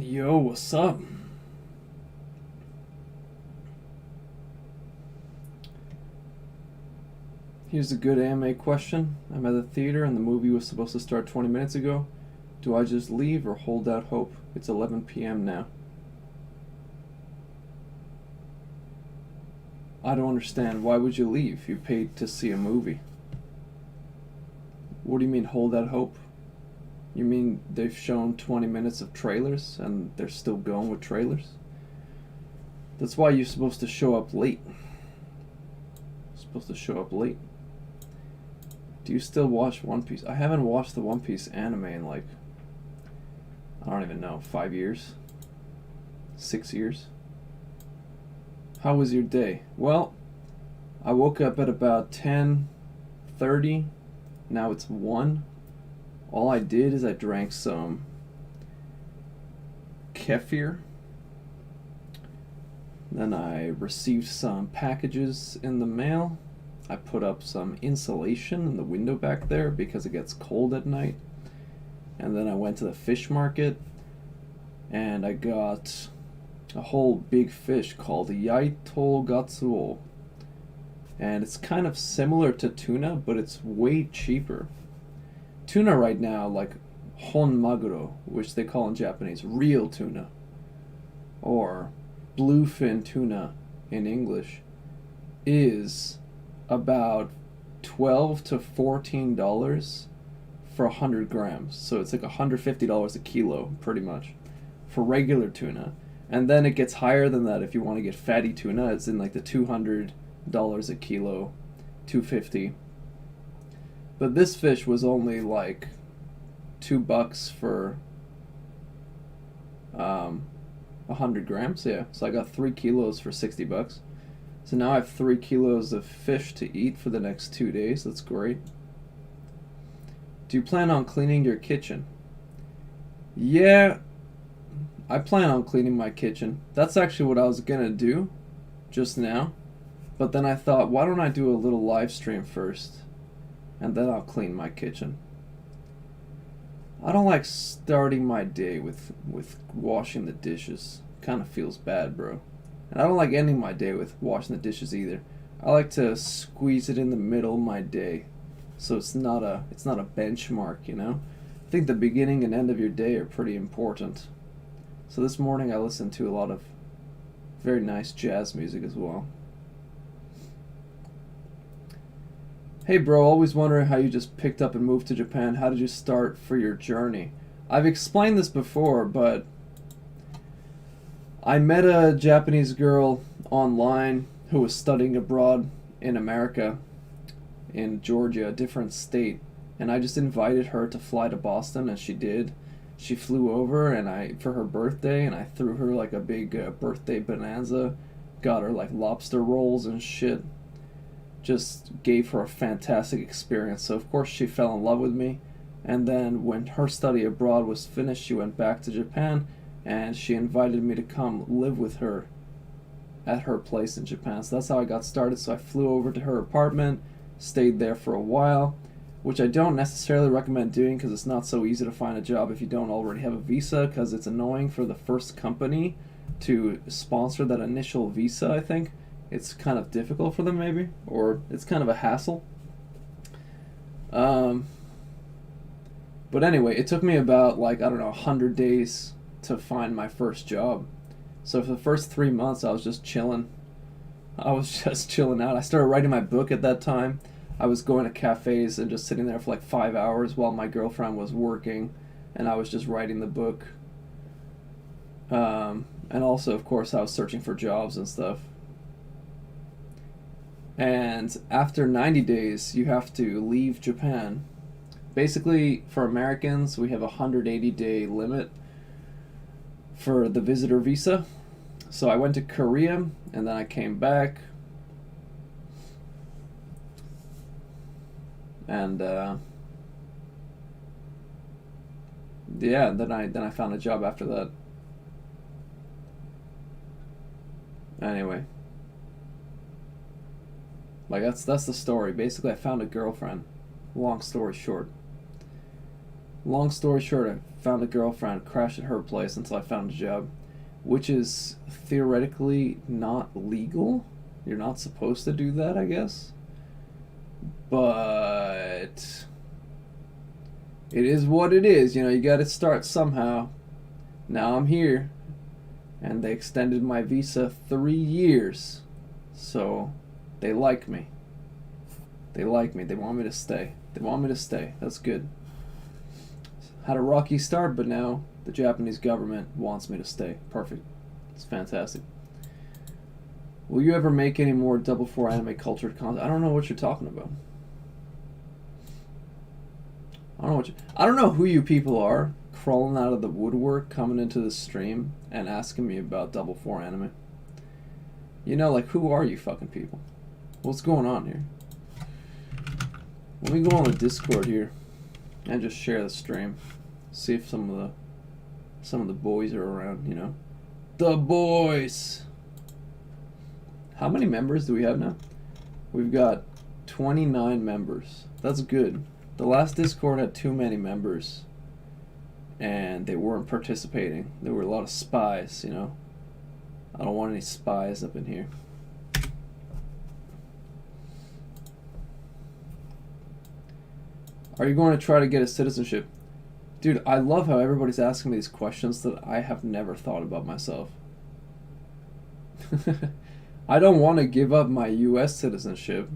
Yo, what's up? Here's a good anime question. I'm at the theater and the movie was supposed to start 20 minutes ago. Do I just leave or hold out hope? It's 11 p.m. now. I don't understand. Why would you leave? You paid to see a movie. What do you mean hold out hope? You mean they've shown 20 minutes of trailers and they're still going with trailers? That's why you're supposed to show up late. You're supposed to show up late. Do you still watch One Piece? I haven't watched the One Piece anime in like, I don't even know, 5 years? 6 years? How was your day? Well, I woke up at about 10:30. Now it's 1. All I did is I drank some kefir. Then I received some packages in the mail. I put up some insulation in the window back there because it gets cold at night. And then I went to the fish market and I got a whole big fish called yaito gatsuo. And it's kind of similar to tuna, but it's way cheaper. Tuna right now, like hon maguro, which they call in Japanese real tuna, or bluefin tuna in English, is about $12 to $14 for 100 grams. So it's like $150 a kilo, pretty much, for regular tuna. And then it gets higher than that if you want to get fatty tuna. It's in like the $200 a kilo, $250. But this fish was only like $2 for 100 grams. Yeah, so I got 3 kilos for $60. So now I have 3 kilos of fish to eat for the next 2 days. That's great. Do you plan on cleaning your kitchen? Yeah, I plan on cleaning my kitchen. That's actually what I was gonna do just now. But then I thought, why don't I do a little live stream first? And then I'll clean my kitchen. I don't like starting my day with washing the dishes. Kind of feels bad, bro. And I don't like ending my day with washing the dishes either. I like to squeeze it in the middle of my day, so it's not a benchmark, you know? I think the beginning and end of your day are pretty important. So this morning I listened to a lot of very nice jazz music as well. Hey bro, always wondering how you just picked up and moved to Japan. How did you start for your journey? I've explained this before, but I met a Japanese girl online who was studying abroad in America, in Georgia, a different state, and I just invited her to fly to Boston, and she did. She flew over and for her birthday, and I threw her like a big birthday bonanza, got her like lobster rolls and shit. Just gave her a fantastic experience. So of course she fell in love with me, and then when her study abroad was finished, she went back to Japan and she invited me to come live with her at her place in Japan. So that's how I got started. So I flew over to her apartment, stayed there for a while, which I don't necessarily recommend doing because it's not so easy to find a job if you don't already have a visa, because it's annoying for the first company to sponsor that initial visa, I think. It's kind of difficult for them, maybe, or it's kind of a hassle. But anyway, it took me about, like, I don't know, 100 days to find my first job. So for the first 3 months, I was just chilling. I was just chilling out. I started writing my book at that time. I was going to cafes and just sitting there for like 5 hours while my girlfriend was working, and I was just writing the book. And also, of course, I was searching for jobs and stuff. And after 90 days, you have to leave Japan. Basically, for Americans, we have a 180-day limit for the visitor visa. So I went to Korea, and then I came back. And yeah, then I found a job after that. Anyway. Like, that's the story. Basically, I found a girlfriend. Long story short. Long story short, I found a girlfriend, crashed at her place until I found a job, which is theoretically not legal. You're not supposed to do that, I guess. But it is what it is. You know, you gotta start somehow. Now I'm here. And they extended my visa 3 years. So they like me. They like me. They want me to stay. They want me to stay. That's good. Had a rocky start, but now the Japanese government wants me to stay. Perfect. It's fantastic. Will you ever make any more Double 4 anime cultured content? I don't know what you're talking about. I don't know who you people are crawling out of the woodwork coming into the stream and asking me about Double 4 anime. You know, like, who are you fucking people? What's going on here? Let me go on the Discord here and just share the stream. See if some of the boys are around, you know. The boys. How many members do we have now? We've got 29 members. That's good. The last Discord had too many members and they weren't participating. There were a lot of spies, you know. I don't want any spies up in here. Are you going to try to get a citizenship? Dude, I love how everybody's asking me these questions that I have never thought about myself. I don't want to give up my US citizenship,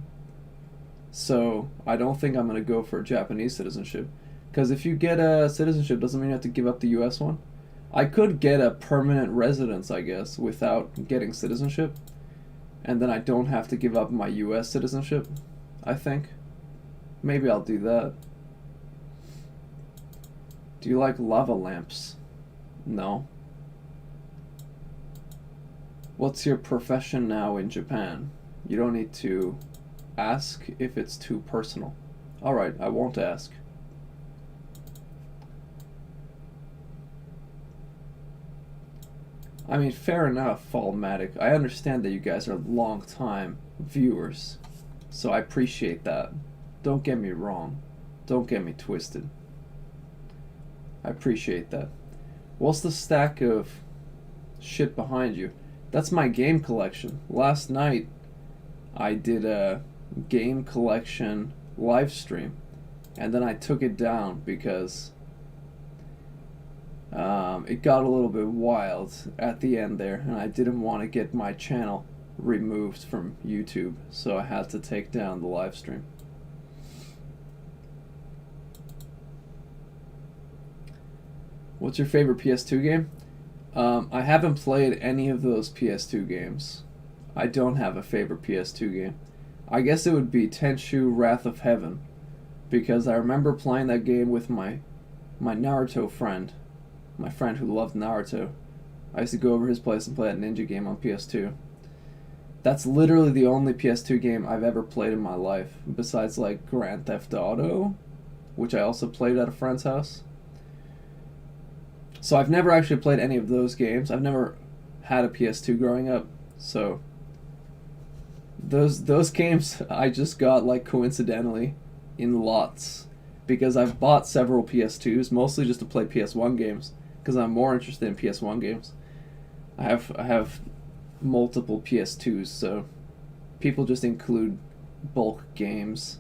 so I don't think I'm going to go for a Japanese citizenship. Because if you get a citizenship, doesn't mean you have to give up the US one. I could get a permanent residence, I guess, without getting citizenship. And then I don't have to give up my US citizenship, I think. Maybe I'll do that. Do you like lava lamps? No. What's your profession now in Japan? You don't need to ask if it's too personal. Alright, I won't ask. I mean, fair enough, Fallmatic. I understand that you guys are long-time viewers, so I appreciate that. Don't get me wrong. Don't get me twisted. I appreciate that. What's the stack of shit behind you? That's my game collection. Last night, I did a game collection live stream, and then I took it down because it got a little bit wild at the end there, and I didn't want to get my channel removed from YouTube, so I had to take down the live stream. What's your favorite PS2 game? I haven't played any of those PS2 games. I don't have a favorite PS2 game. I guess it would be Tenchu Wrath of Heaven, because I remember playing that game with my Naruto friend, my friend who loved Naruto. I used to go over his place and play that ninja game on PS2. That's literally the only PS2 game I've ever played in my life, besides like Grand Theft Auto, which I also played at a friend's house. So I've never actually played any of those games. I've never had a PS2 growing up, so those games I just got like coincidentally in lots, because I've bought several PS2s, mostly just to play PS1 games, because I'm more interested in PS1 games. I have multiple PS2s, so people just include bulk games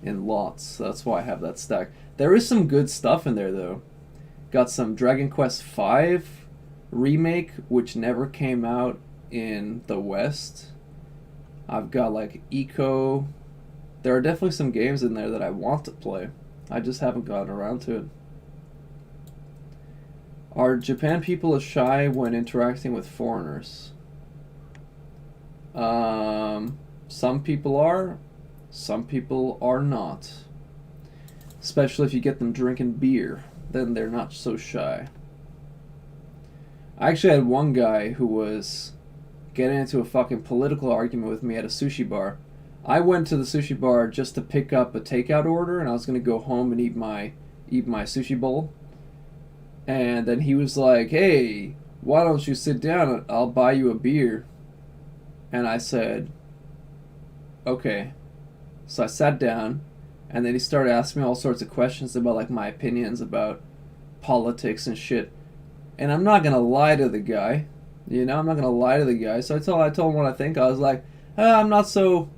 in lots, so that's why I have that stack. There is some good stuff in there though. Got some Dragon Quest V remake, which never came out in the West. I've got like Eco. There are definitely some games in there that I want to play. I just haven't gotten around to it. Are Japan people as shy when interacting with foreigners? Some people are, some people are not. Especially if you get them drinking beer, then they're not so shy. I actually had one guy who was getting into a fucking political argument with me at a sushi bar. I went to the sushi bar just to pick up a takeout order, and I was going to go home and eat my sushi bowl. And then he was like, "Hey, why don't you sit down? I'll buy you a beer." And I said, "Okay." So I sat down, And then he started asking me all sorts of questions about like my opinions about politics and shit. And I'm not gonna lie to the guy, you know. I'm not gonna lie to the guy. So I told him what I think. I was like, I'm not so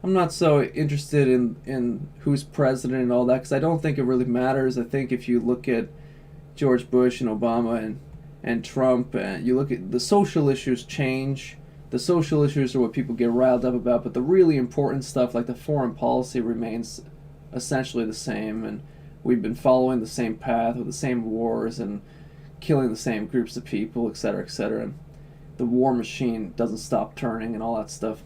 interested in who's president and all that, because I don't think it really matters. I think if you look at George Bush and Obama and Trump, and you look at the social issues change. The social issues are what people get riled up about, but the really important stuff like the foreign policy remains essentially the same, and we've been following the same path with the same wars and killing the same groups of people, etc., etc. And the war machine doesn't stop turning and all that stuff.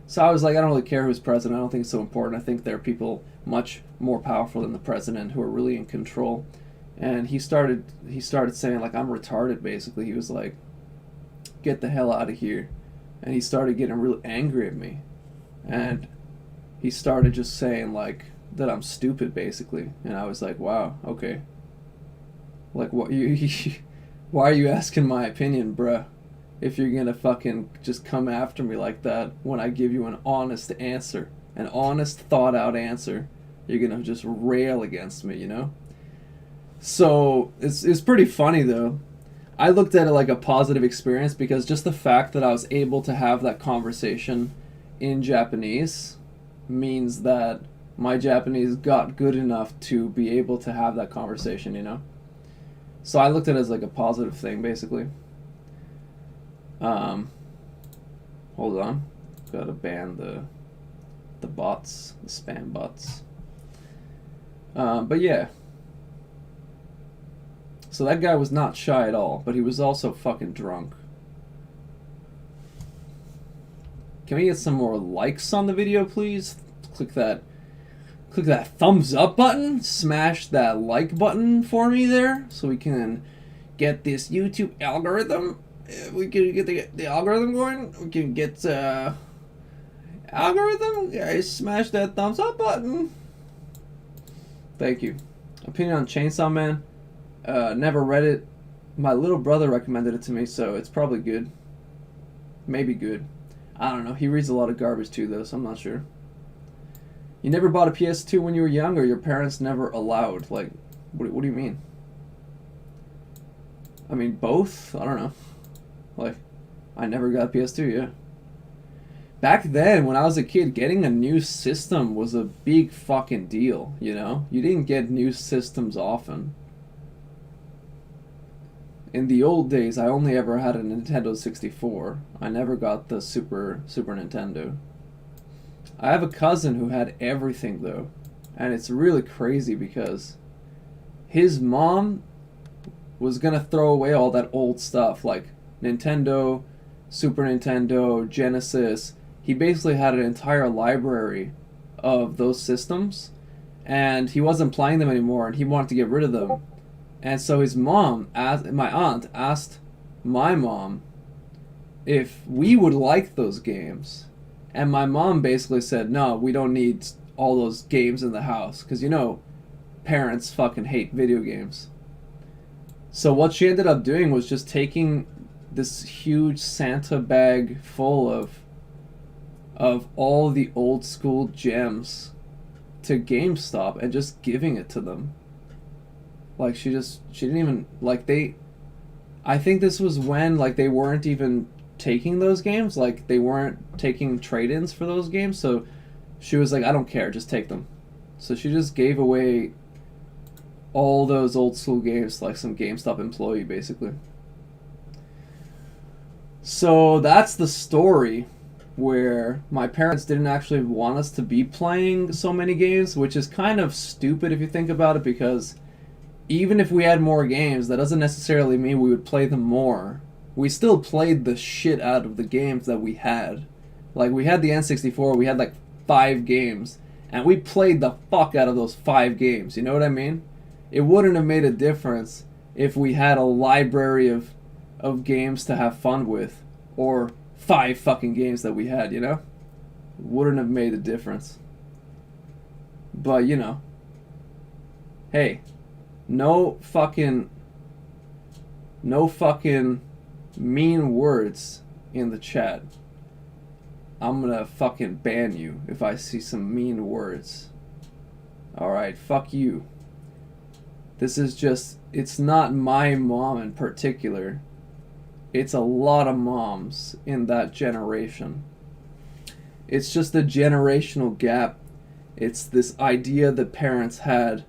So I was like, I don't really care who's president. I don't think it's so important. I think there are people much more powerful than the president who are really in control. And he started saying like I'm retarded. Basically, he was like, get the hell out of here. And he started getting really angry at me, and he started just saying like that I'm stupid basically. And I was like, wow, okay. Like, what why are you asking my opinion, bruh? If you're gonna fucking just come after me like that when I give you an honest answer, an honest, thought out answer, you're gonna just rail against me, you know? So it's pretty funny though. I looked at it like a positive experience, because just the fact that I was able to have that conversation in Japanese means that my Japanese got good enough to be able to have that conversation, you know? So I looked at it as like a positive thing, basically. Hold on. Gotta ban the bots, the spam bots. But yeah. So that guy was not shy at all, but he was also fucking drunk. Can we get some more likes on the video, please? Click that thumbs up button. Smash that like button for me there, so we can get this YouTube algorithm. We can get the algorithm going. We can get algorithm. Guys, smash that thumbs up button. Thank you. Opinion on Chainsaw Man. Never read it. My little brother recommended it to me, so it's probably good. Maybe good. I don't know. He reads a lot of garbage too, though, so I'm not sure. You never bought a PS2 when you were young, or your parents never allowed? Like, what do you mean? I mean, both? I don't know. Like, I never got a PS2, yeah. Back then, when I was a kid, getting a new system was a big fucking deal, you know? You didn't get new systems often. In the old days, I only ever had a Nintendo 64. I never got the Super Nintendo. I have a cousin who had everything, though. And it's really crazy because his mom was gonna throw away all that old stuff, like Nintendo, Super Nintendo, Genesis. He basically had an entire library of those systems, and he wasn't playing them anymore, and he wanted to get rid of them. And so his mom, my aunt, asked my mom if we would like those games. And my mom basically said, no, we don't need all those games in the house. Because, you know, parents fucking hate video games. So what she ended up doing was just taking this huge Santa bag full of all the old school gems to GameStop and just giving it to them. Like, she didn't even, like, I think this was when, like, they weren't even taking those games, like, they weren't taking trade-ins for those games, so she was like, I don't care, just take them. So she just gave away all those old school games to, like, some GameStop employee, basically. So that's the story, where my parents didn't actually want us to be playing so many games, which is kind of stupid if you think about it, because even if we had more games, that doesn't necessarily mean we would play them more. We still played the shit out of the games that we had. Like, we had the N64, we had like 5 games, and we played the fuck out of those 5 games, you know what I mean? It wouldn't have made a difference if we had a library of games to have fun with, or 5 fucking games that we had, you know? Wouldn't have made a difference. But, you know, hey, no fucking mean words in the chat. I'm gonna fucking ban you if I see some mean words. Alright, fuck you. This is just, it's not my mom in particular. It's a lot of moms in that generation. It's just a generational gap. It's this idea that parents had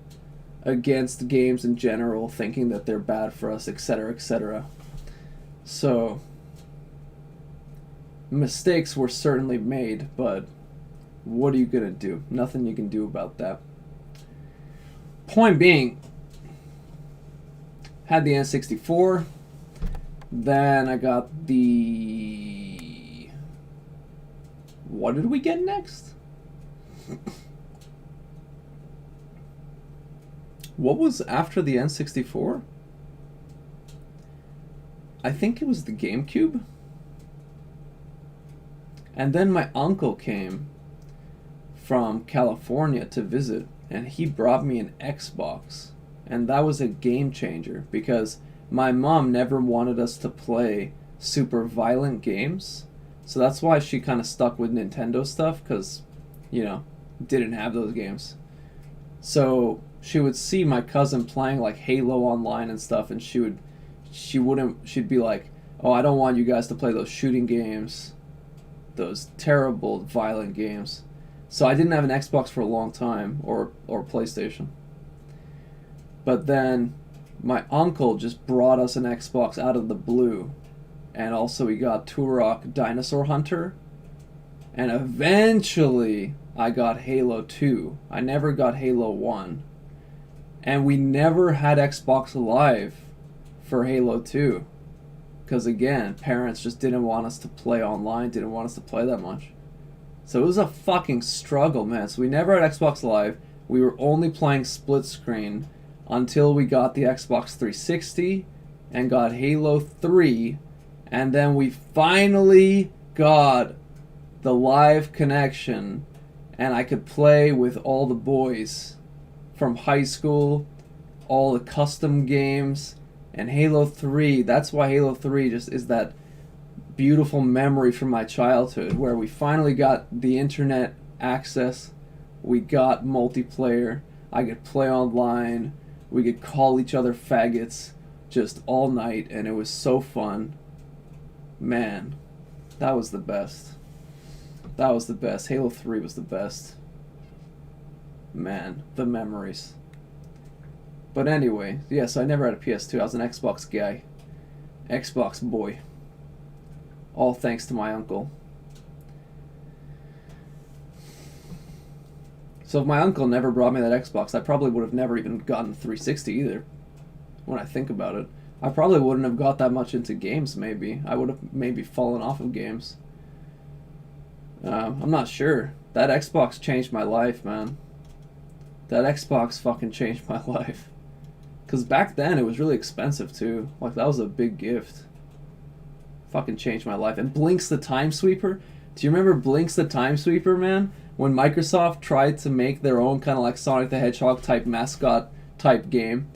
against games in general, thinking that they're bad for us, etc., etc. So, mistakes were certainly made, but what are you gonna do? Nothing you can do about that. Point being, had the N64, then I got the... What did we get next? What was after the N64? I think it was the GameCube. And then my uncle came from California to visit, and he brought me an Xbox. And that was a game changer, because my mom never wanted us to play super violent games. So that's why she kind of stuck with Nintendo stuff, because, you know, didn't have those games. So she would see my cousin playing like Halo Online and stuff, and she'd be like, oh, I don't want you guys to play those shooting games, those terrible violent games. So I didn't have an Xbox for a long time, or PlayStation. But then my uncle just brought us an Xbox out of the blue. And also we got Turok Dinosaur Hunter. And eventually I got Halo 2. I never got Halo 1. And we never had Xbox Live for Halo 2. Because again, parents just didn't want us to play online, didn't want us to play that much. So it was a fucking struggle, man. So we never had Xbox Live. We were only playing split screen until we got the Xbox 360 and got Halo 3, and then we finally got the live connection, and I could play with all the boys from high school, all the custom games, and Halo 3. That's why Halo 3 just is that beautiful memory from my childhood, where we finally got the internet access, we got multiplayer, I could play online, we could call each other faggots just all night, and it was so fun. Man, that was the best. That was the best. Halo 3 was the best. Man, the memories. But anyway, yeah, so I never had a PS2. I was an Xbox guy. Xbox boy. All thanks to my uncle. So if my uncle never brought me that Xbox, I probably would have never even gotten 360 either. When I think about it, I probably wouldn't have got that much into games. Maybe I would have maybe fallen off of games. I'm not sure. That Xbox changed my life, man. That Xbox fucking changed my life. Cause back then it was really expensive too. Like that was a big gift. Fucking changed my life. And Blinks the Time Sweeper. Do you remember Blinks the Time Sweeper, man? When Microsoft tried to make their own kind of like Sonic the Hedgehog type mascot type game.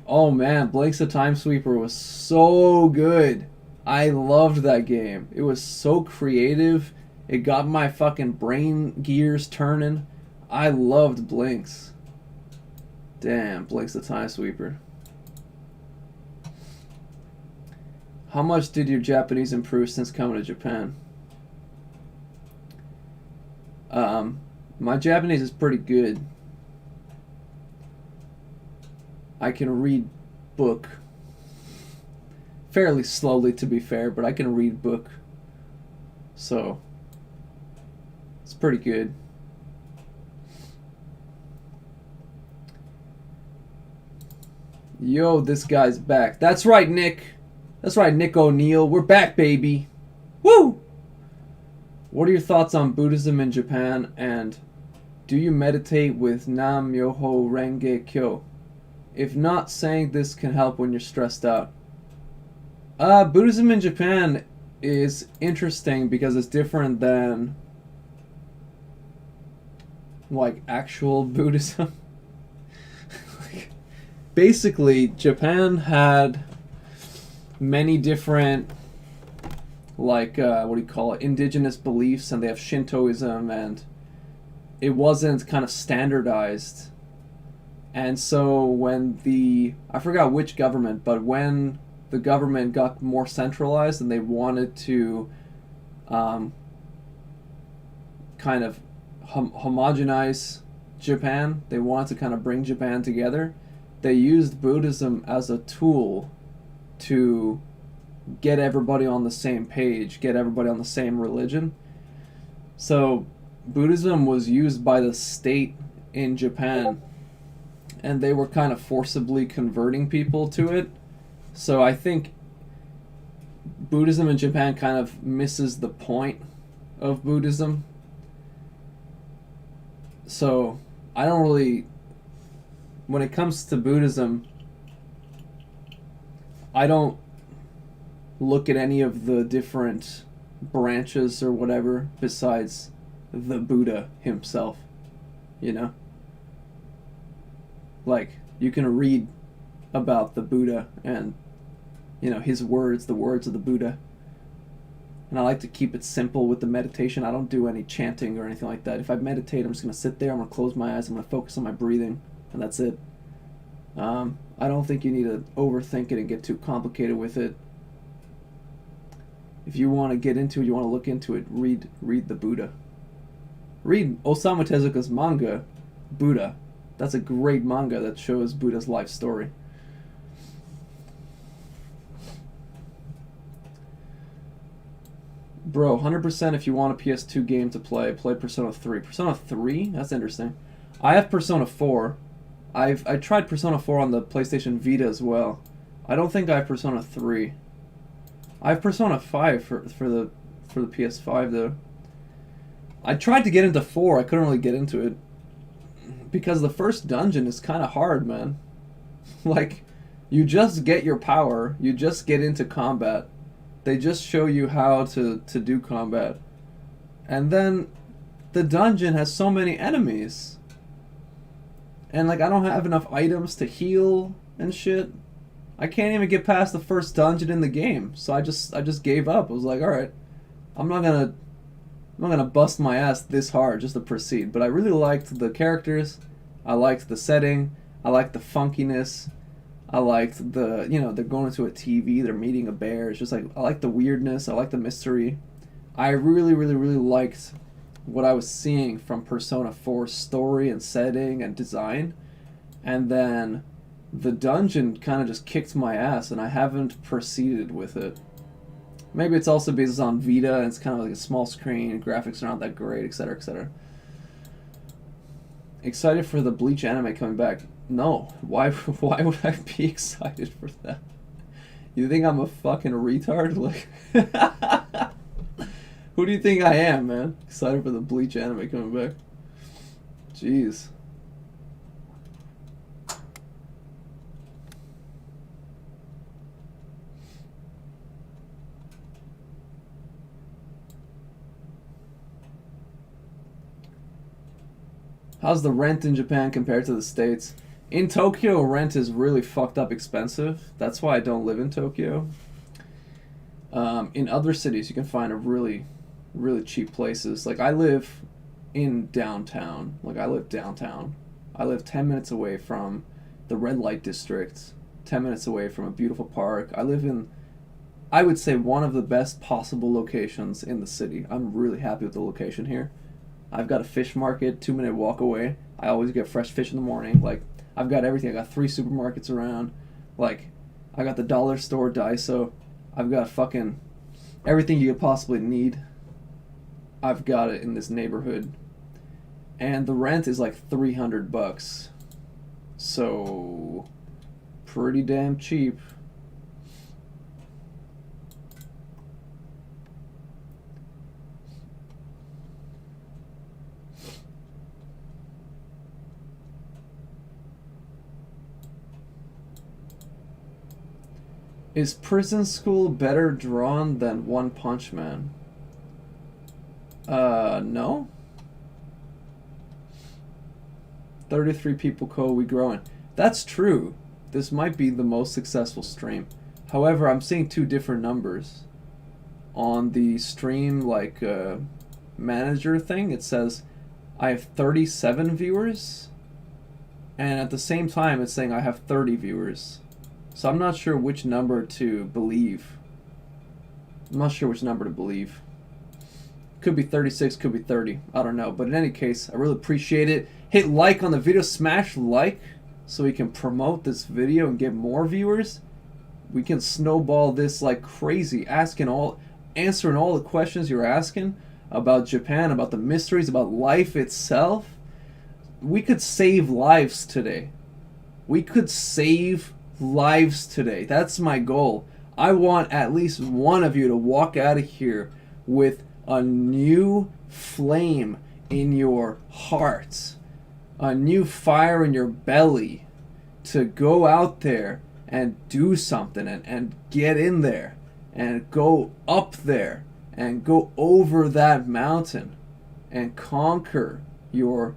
Oh man, Blinks the Time Sweeper was so good. I loved that game. It was so creative. It got my fucking brain gears turning. I loved Blinks. Damn, Blinks the Time Sweeper. How much did your Japanese improve since coming to Japan? My Japanese is pretty good. I can read book fairly slowly, to be fair, but I can read book. So, it's pretty good. Yo, this guy's back. That's right, Nick. That's right, Nick O'Neill. We're back, baby. Woo! What are your thoughts on Buddhism in Japan, and do you meditate with Nam Myoho Renge Kyo? If not, saying this can help when you're stressed out. Buddhism in Japan is interesting because it's different than like actual Buddhism. Basically, Japan had many different, like, what do you call it, indigenous beliefs, and they have Shintoism, and it wasn't kind of standardized And so when I forgot which government, but when the government got more centralized and they wanted to um, kind of homogenize Japan, they wanted to kind of bring Japan together, they used Buddhism as a tool to get everybody on the same page, get everybody on the same religion. So Buddhism was used by the state in Japan, and they were kind of forcibly converting people to it. So I think Buddhism in Japan kind of misses the point of Buddhism. So I don't really, when it comes to Buddhism, I don't look at any of the different branches or whatever besides the Buddha himself, you know? Like, you can read about the Buddha and, you know, his words, the words of the Buddha. And I like to keep it simple with the meditation. I don't do any chanting or anything like that. If I meditate, I'm just going to sit there, I'm going to close my eyes, I'm going to focus on my breathing, and that's it. I don't think you need to overthink it and get too complicated with it. If you want to get into it, you want to look into it, read the Buddha. Read Osamu Tezuka's manga, Buddha. That's a great manga that shows Buddha's life story. Bro, 100% if you want a PS2 game to play Persona 3. Persona 3? That's interesting. I have Persona 4. I tried Persona 4 on the PlayStation Vita as well. I don't think I have Persona 3. I have Persona 5 for the PS5 though. I tried to get into 4. I couldn't really get into it because the first dungeon is kind of hard, man. Like, you just get your power, you just get into combat. They just show you how to do combat. And then the dungeon has so many enemies. And like, I don't have enough items to heal and shit. I can't even get past the first dungeon in the game. So I just gave up. I was like, all right, I'm not gonna bust my ass this hard just to proceed. But I really liked the characters. I liked the setting. I liked the funkiness. I liked the, you know, they're going into a TV, they're meeting a bear. It's just like, I like the weirdness, I like the mystery. I really, really, really liked what I was seeing from Persona 4's story and setting and design. And then the dungeon kind of just kicked my ass and I haven't proceeded with it. Maybe it's also because it's on Vita and it's kind of like a small screen, graphics are not that great, etc., etc. Excited for the Bleach anime coming back. No. Why would I be excited for that? You think I'm a fucking retard? Like, who do you think I am, man? Excited for the Bleach anime coming back. Jeez. How's the rent in Japan compared to the States? In Tokyo, rent is really fucked up expensive. That's why I don't live in Tokyo. In other cities, you can find a really, really cheap places. Like, I live in downtown. Like, I live downtown. I live 10 minutes away from the red light district, 10 minutes away from a beautiful park. I live in, I would say, one of the best possible locations in the city. I'm really happy with the location here. I've got a fish market, 2-minute walk away. I always get fresh fish in the morning. Like, I've got everything. I got 3 supermarkets around. Like, I got the dollar store, Daiso. I've got fucking everything you could possibly need. I've got it in this neighborhood. And the rent is like $300. So, pretty damn cheap. Is Prison School better drawn than One Punch Man? No. 33 people we growing. That's true. This might be the most successful stream. However, I'm seeing 2 different numbers. On the stream, like, manager thing, it says I have 37 viewers. and at the same time it's saying I have 30 viewers. So I'm not sure which number to believe. I'm not sure which number to believe. Could be 36, could be 30. I don't know. But in any case, I really appreciate it. Hit like on the video. Smash like so we can promote this video and get more viewers. We can snowball this like crazy. Answering all the questions you're asking about Japan, about the mysteries, about life itself. We could save lives today. We could save lives today. That's my goal. I want at least one of you to walk out of here with a new flame in your heart, a new fire in your belly to go out there and do something and get in there and go up there and go over that mountain and conquer your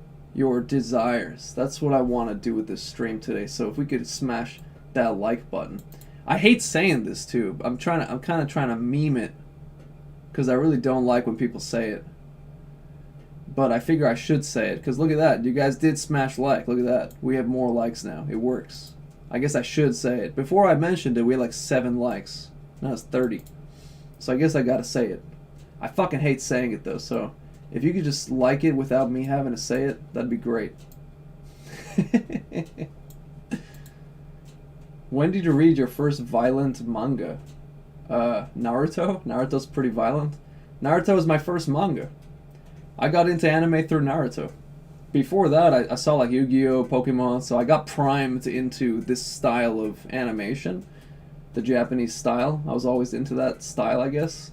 desires. That's what I want to do with this stream today. So if we could smash that like button. I hate saying this too. I'm kind of trying to meme it because I really don't like when people say it. But I figure I should say it because look at that. You guys did smash like. Look at that. We have more likes now. It works. I guess I should say it. Before I mentioned it, we had like 7 likes. Now it's 30. So I guess I gotta say it. I fucking hate saying it though, so if you could just like it without me having to say it, that'd be great. When did you read your first violent manga? Naruto? Naruto's pretty violent. Naruto was my first manga. I got into anime through Naruto. Before that, I saw like Yu-Gi-Oh!, Pokemon, so I got primed into this style of animation. The Japanese style. I was always into that style, I guess.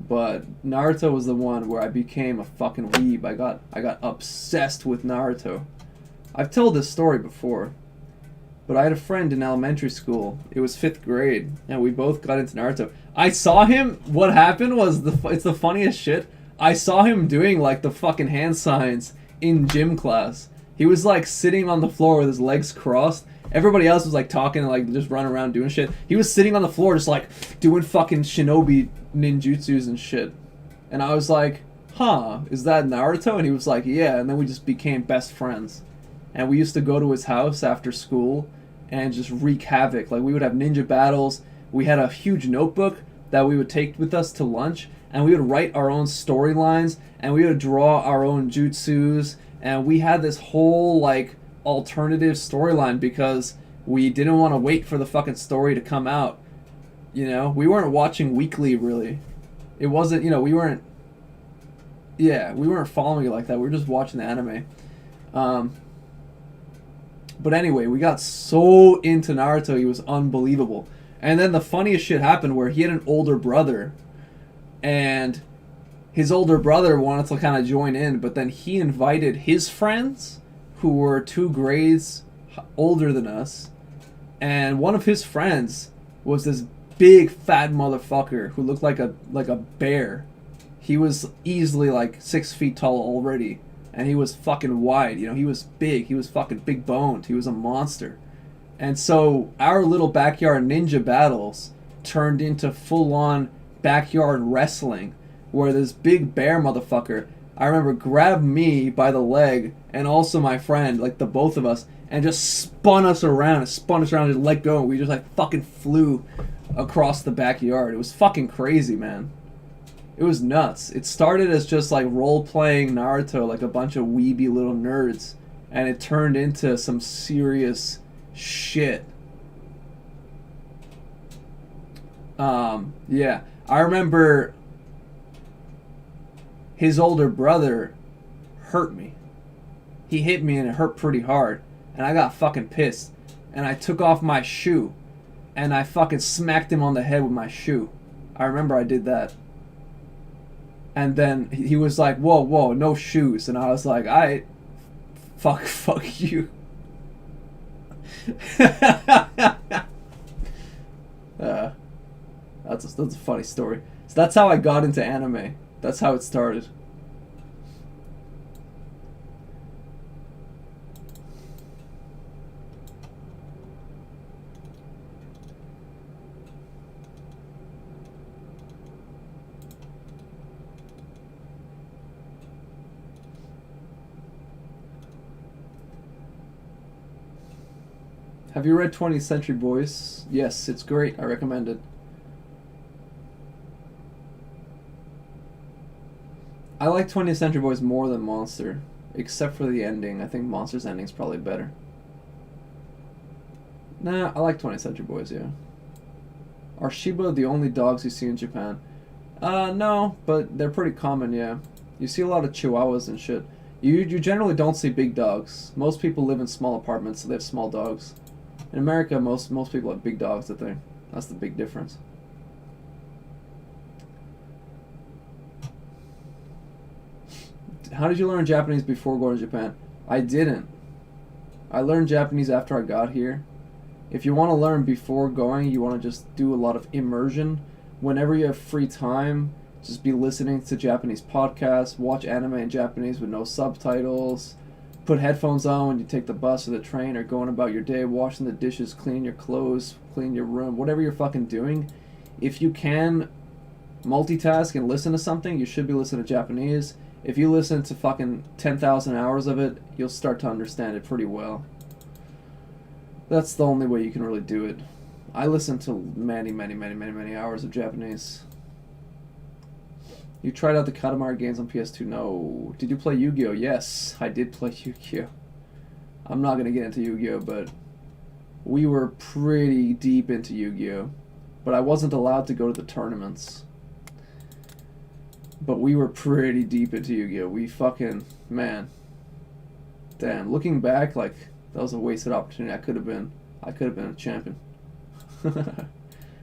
But Naruto was the one where I became a fucking weeb. I got obsessed with Naruto. I've told this story before. But I had a friend in elementary school. It was 5th grade, and we both got into Naruto. I saw him. What happened was it's the funniest shit. I saw him doing like the fucking hand signs in gym class. He was like sitting on the floor with his legs crossed. Everybody else was like talking and like just running around doing shit. He was sitting on the floor just like doing fucking shinobi ninjutsus and shit. And I was like, huh, is that Naruto? And he was like, yeah. And then we just became best friends. And we used to go to his house after school and just wreak havoc. Like we would have ninja battles. We had a huge notebook that we would take with us to lunch, and we would write our own storylines, and we would draw our own jutsus, and we had this whole like alternative storyline because we didn't want to wait for the fucking story to come out. You know, we weren't watching weekly really. It wasn't, you know, we weren't following it like that. We were just watching the anime. But anyway, we got so into Naruto, he was unbelievable. And then the funniest shit happened where he had an older brother, and his older brother wanted to kind of join in, but then he invited his friends, who were 2 grades older than us, and one of his friends was this big fat motherfucker who looked like a bear. He was easily like 6 feet tall already, and he was fucking wide. You know, he was big. He was fucking big boned. He was a monster. And so our little backyard ninja battles turned into full-on backyard wrestling, where this big bear motherfucker, I remember, grabbed me by the leg and also my friend, like the both of us, and just spun us around and let go. We just like fucking flew across the backyard. It was fucking crazy, man. It was nuts. It started as just like role-playing Naruto, like a bunch of weeby little nerds, and it turned into some serious shit. Yeah. I remember his older brother hurt me. He hit me and it hurt pretty hard. And I got fucking pissed. And I took off my shoe. And I fucking smacked him on the head with my shoe. I remember I did that. And then he was like, whoa, no shoes. And I was like, alright, fuck you. That's a funny story. So that's how I got into anime. That's how it started. Have you read 20th Century Boys? Yes, it's great. I recommend it. I like 20th Century Boys more than Monster, except for the ending. I think Monster's ending is probably better. Nah, I like 20th Century Boys, yeah. Are Shiba the only dogs you see in Japan? No, but they're pretty common, yeah. You see a lot of Chihuahuas and shit. You generally don't see big dogs. Most people live in small apartments, so they have small dogs. In America, most people have big dogs, I think. That's the big difference. How did you learn Japanese before going to Japan? I didn't. I learned Japanese after I got here. If you want to learn before going, you want to just do a lot of immersion. Whenever you have free time, just be listening to Japanese podcasts, watch anime in Japanese with no subtitles, put headphones on when you take the bus or the train or going about your day, washing the dishes, cleaning your clothes, cleaning your room, whatever you're fucking doing. If you can multitask and listen to something, you should be listening to Japanese. If you listen to fucking 10,000 hours of it, you'll start to understand it pretty well. That's the only way you can really do it. I listen to many hours of Japanese. You tried out the Katamari games on PS2? No. Did you play Yu-Gi-Oh? Yes, I did play Yu-Gi-Oh. I'm not going to get into Yu-Gi-Oh, but we were pretty deep into Yu-Gi-Oh. But I wasn't allowed to go to the tournaments. But we were pretty deep into Yu-Gi-Oh. We fucking, man. Damn, looking back, like, that was a wasted opportunity. I could have been a champion.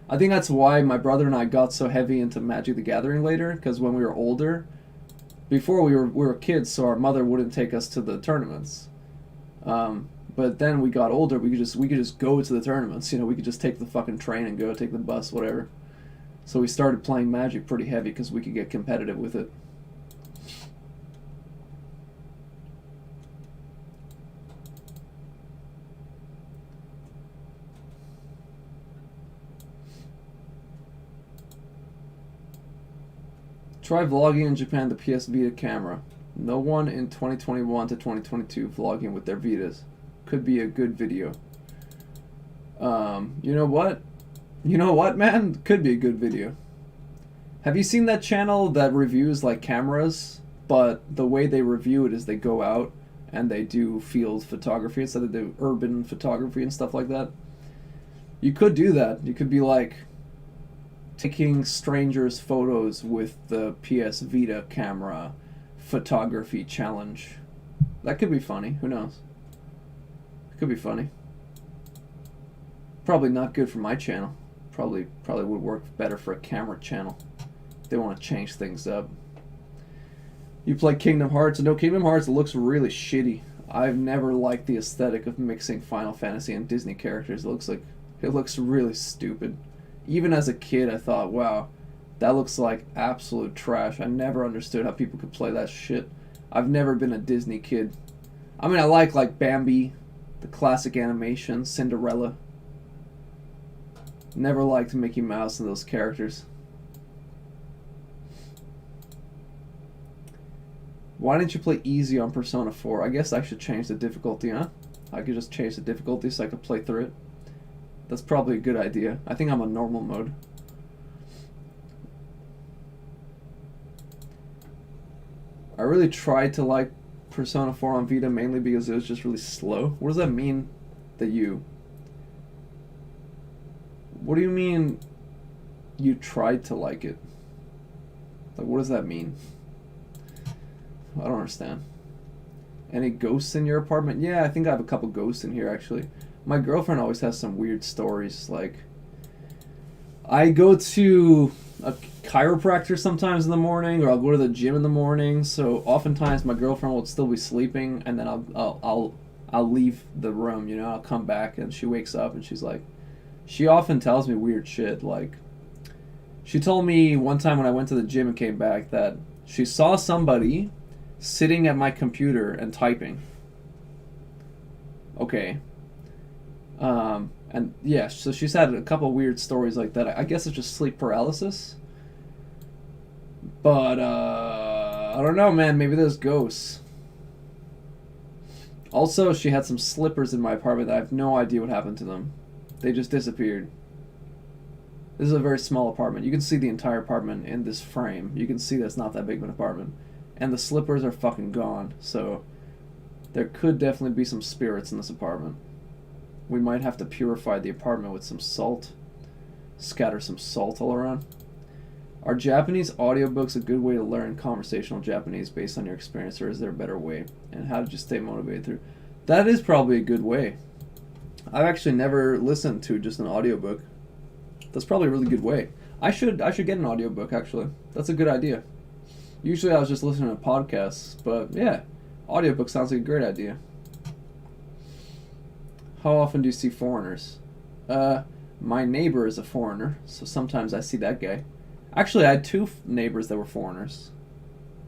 I think that's why my brother and I got so heavy into Magic the Gathering later, because when we were older, before we were kids, so our mother wouldn't take us to the tournaments. But then we got older, we could just go to the tournaments. You know, we could just take the fucking train and go, take the bus, whatever. So we started playing Magic pretty heavy because we could get competitive with it. Try vlogging in Japan, the PS Vita camera. No one in 2021 to 2022 vlogging with their Vitas. Could be a good video. You know what? You know what, man? Could be a good video. Have you seen that channel that reviews like cameras, but the way they review it is they go out and they do field photography instead of do urban photography and stuff like that? You could do that. You could be like taking strangers' photos with the PS Vita camera photography challenge. That could be funny. Who knows? It could be funny. Probably not good for my channel. Probably would work better for a camera channel. They want to change things up. You play Kingdom Hearts? No, Kingdom Hearts looks really shitty. I've never liked the aesthetic of mixing Final Fantasy and Disney characters. It looks really stupid. Even as a kid, I thought, wow, that looks like absolute trash. I never understood how people could play that shit. I've never been a Disney kid. I mean, I like Bambi, the classic animation, Cinderella. Never liked Mickey Mouse and those characters. Why didn't you play easy on Persona 4? I guess I should change the difficulty, huh? I could just change the difficulty so I could play through it. That's probably a good idea. I think I'm on normal mode. I really tried to like Persona 4 on Vita mainly because it was just really slow. What does that mean that you... What do you mean you tried to like it? Like, what does that mean? I don't understand. Any ghosts in your apartment? Yeah, I think I have a couple ghosts in here, actually. My girlfriend always has some weird stories. Like, I go to a chiropractor sometimes in the morning, or I'll go to the gym in the morning. So oftentimes my girlfriend will still be sleeping, and then I'll leave the room. You know, I'll come back, and she wakes up, and she's like, she often tells me weird shit. Like, she told me one time when I went to the gym and came back that she saw somebody sitting at my computer and typing. Okay. And yeah, so she's had a couple weird stories like that. I guess it's just sleep paralysis. But, I don't know, man. Maybe there's ghosts. Also, she had some slippers in my apartment that I have no idea what happened to them. They just disappeared. This is a very small apartment. You can see the entire apartment in this frame. You can see that it's not that big of an apartment. And the slippers are fucking gone, so there could definitely be some spirits in this apartment. We might have to purify the apartment with some salt. Scatter some salt all around. Are Japanese audiobooks a good way to learn conversational Japanese based on your experience, or is there a better way? And how did you stay motivated through? That is probably a good way. I've actually never listened to just an audiobook. That's probably a really good way. I should get an audiobook, actually. That's a good idea. Usually I was just listening to podcasts, but yeah, audiobook sounds like a great idea. How often do you see foreigners? My neighbor is a foreigner, so sometimes I see that guy. Actually, I had two neighbors that were foreigners.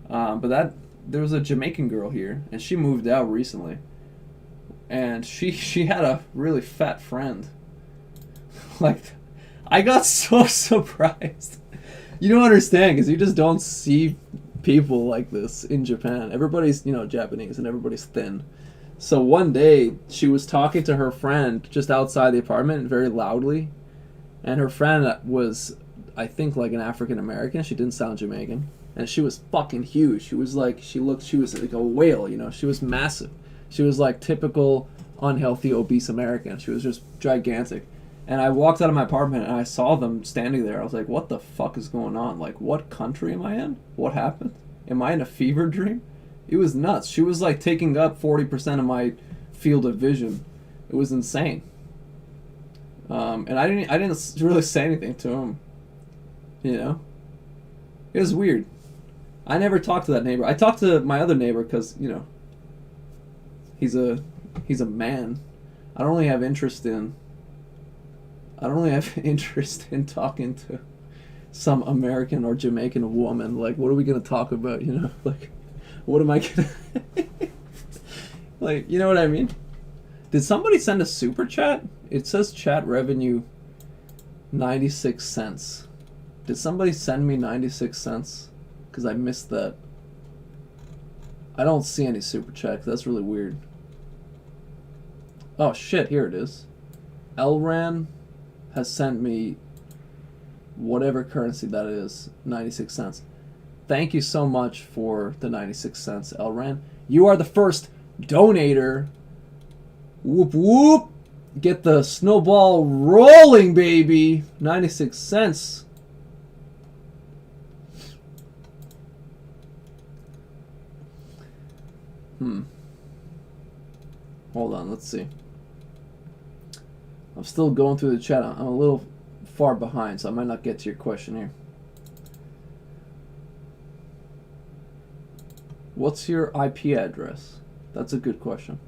But there was a Jamaican girl here, and she moved out recently. And she had a really fat friend. Like, I got so surprised. You don't understand, because you just don't see people like this in Japan. Everybody's, Japanese, and everybody's thin. So one day, she was talking to her friend just outside the apartment very loudly. And her friend was, I think, like an African American. She didn't sound Jamaican. And she was fucking huge. She was like a whale, She was massive. She was like typical unhealthy, obese American. She was just gigantic. And I walked out of my apartment and I saw them standing there. I was like, what the fuck is going on? Like, what country am I in? What happened? Am I in a fever dream? It was nuts. She was like taking up 40% of my field of vision. It was insane. And I didn't really say anything to him. It was weird. I never talked to that neighbor. I talked to my other neighbor because, he's a man. I don't really have interest in talking to some American or Jamaican woman. Like, what are we going to talk about, Like, what am I going to... Like, you know what I mean? Did somebody send a super chat? It says chat revenue 96 cents. Did somebody send me 96 cents? Because I missed that. I don't see any super chat. That's really weird. Oh shit, here it is. Elran has sent me whatever currency that is, 96 cents. Thank you so much for the 96 cents, Elran. You are the first donator. Whoop whoop. Get the snowball rolling, baby. 96 cents. Hold on, let's see. I'm still going through the chat. I'm a little far behind, so I might not get to your question here. What's your IP address? That's a good question.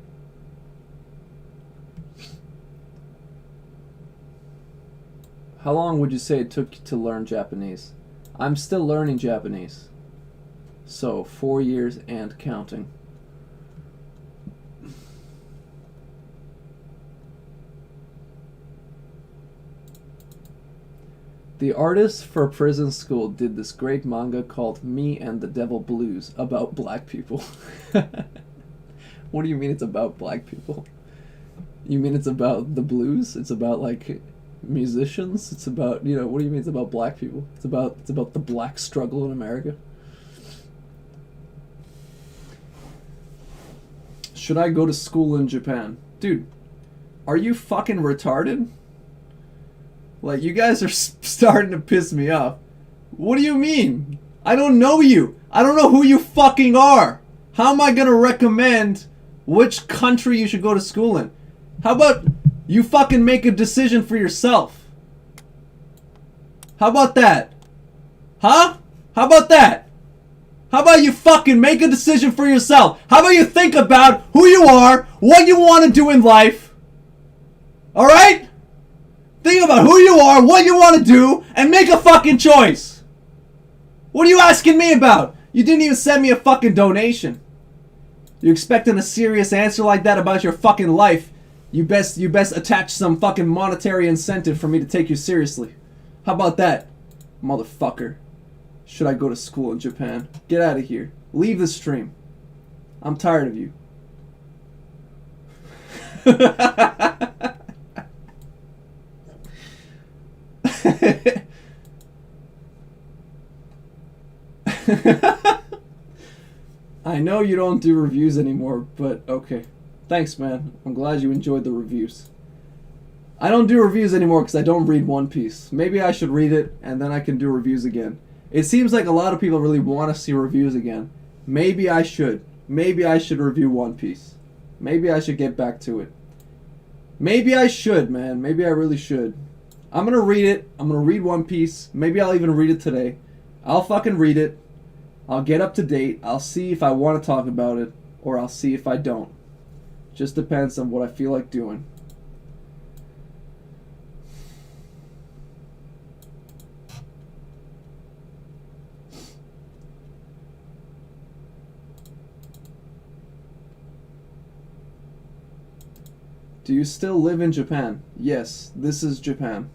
How long would you say it took you to learn Japanese? I'm still learning Japanese. So, 4 years and counting. The artist for Prison School did this great manga called Me and the Devil Blues about black people. What do you mean it's about black people? You mean it's about the blues? It's about like musicians? It's about, what do you mean it's about black people? It's about the black struggle in America? Should I go to school in Japan? Dude, are you fucking retarded? Like, you guys are starting to piss me off. What do you mean? I don't know you. I don't know who you fucking are. How am I gonna recommend which country you should go to school in? How about you fucking make a decision for yourself? How about that? Huh? How about that? How about you fucking make a decision for yourself? How about you think about who you are, what you want to do in life? Alright? Think about who you are, what you want to do, and make a fucking choice. What are you asking me about? You didn't even send me a fucking donation. You're expecting a serious answer like that about your fucking life. You best attach some fucking monetary incentive for me to take you seriously. How about that, motherfucker? Should I go to school in Japan? Get out of here. Leave the stream. I'm tired of you. I know you don't do reviews anymore, but okay. Thanks, man. I'm glad you enjoyed the reviews. I don't do reviews anymore because I don't read One Piece. Maybe I should read it, and then I can do reviews again. It seems like a lot of people really want to see reviews again. Maybe I should. Maybe I should review One Piece. Maybe I should get back to it. Maybe I should, man. Maybe I really should. I'm gonna read it. I'm gonna read One Piece. Maybe I'll even read it today. I'll fucking read it. I'll get up to date. I'll see if I want to talk about it, or I'll see if I don't. Just depends on what I feel like doing. Do you still live in Japan? Yes, this is Japan.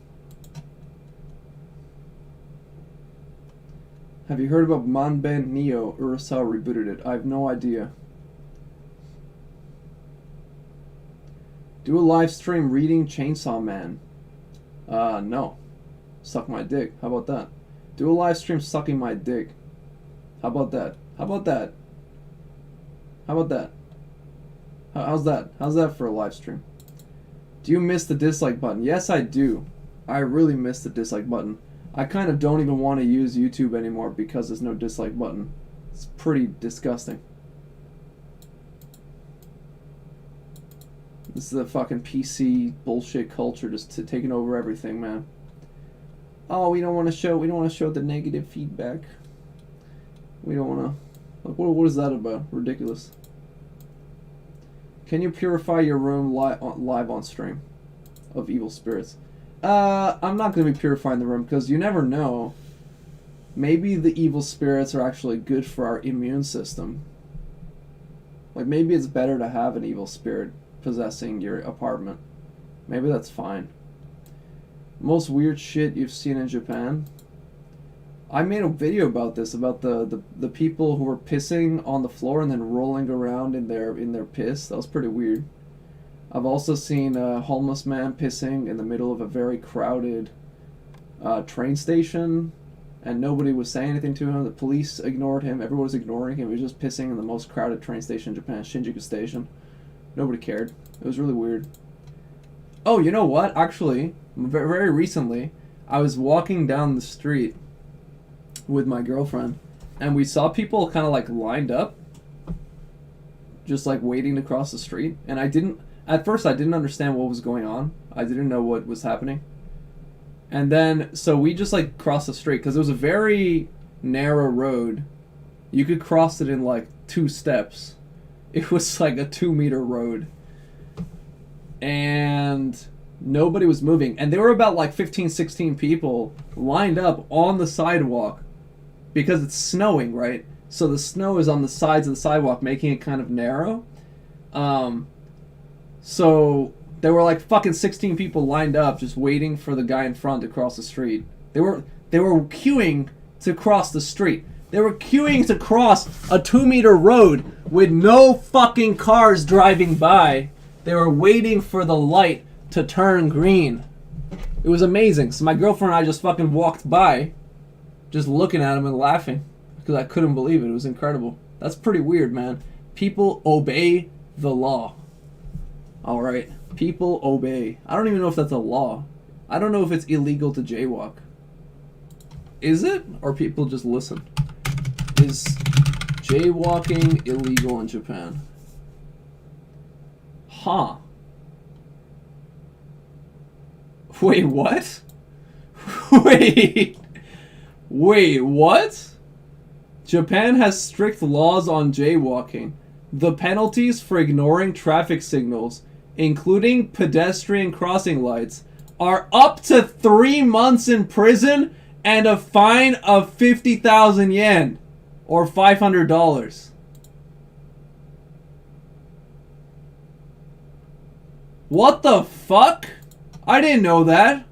Have you heard about Manben Neo? Urasawa rebooted it. I have no idea. Do a live stream reading Chainsaw Man. No. Suck my dick. How about that? Do a live stream sucking my dick. How about that? How about that? How about that? How's that? How's that for a live stream? Do you miss the dislike button? Yes, I do. I really miss the dislike button. I kind of don't even want to use YouTube anymore because there's no dislike button. It's pretty disgusting. This is the fucking PC bullshit culture just taking over everything, man. Oh, we don't want to show the negative feedback. We don't want to. Like, what is that about? Ridiculous. Can you purify your room live on stream of evil spirits? I'm not going to be purifying the room because you never know. Maybe the evil spirits are actually good for our immune system. Like, maybe it's better to have an evil spirit possessing your apartment. Maybe that's fine. Most weird shit you've seen in Japan? I made a video about this, about the people who were pissing on the floor and then rolling around in their piss. That was pretty weird. I've also seen a homeless man pissing in the middle of a very crowded train station, and nobody was saying anything to him. The police ignored him. Everyone was ignoring him. He was just pissing in the most crowded train station in Japan, Shinjuku Station. Nobody cared. It was really weird. Oh, you know what? Actually, very recently, I was walking down the street with my girlfriend, and we saw people kind of like lined up, just like waiting to cross the street. And at first I didn't understand what was going on. I didn't know what was happening. And then, so we just like crossed the street because it was a very narrow road. You could cross it in like 2 steps. It was like a 2-meter road. And nobody was moving. And there were about like 15, 16 people lined up on the sidewalk because it's snowing, right? So the snow is on the sides of the sidewalk, making it kind of narrow. So there were like fucking 16 people lined up just waiting for the guy in front to cross the street. They were queuing to cross the street. They were queuing to cross a 2-meter road with no fucking cars driving by. They were waiting for the light to turn green. It was amazing. So my girlfriend and I just fucking walked by, just looking at him and laughing because I couldn't believe it. It was incredible. That's pretty weird, man. People obey the law. All right. People obey. I don't even know if that's a law. I don't know if it's illegal to jaywalk. Is it? Or people just listen? Is jaywalking illegal in Japan? Huh. Wait, what? Wait, what? Japan has strict laws on jaywalking. The penalties for ignoring traffic signals, including pedestrian crossing lights, are up to 3 months in prison and a fine of 50,000 yen, or $500. What the fuck? I didn't know that.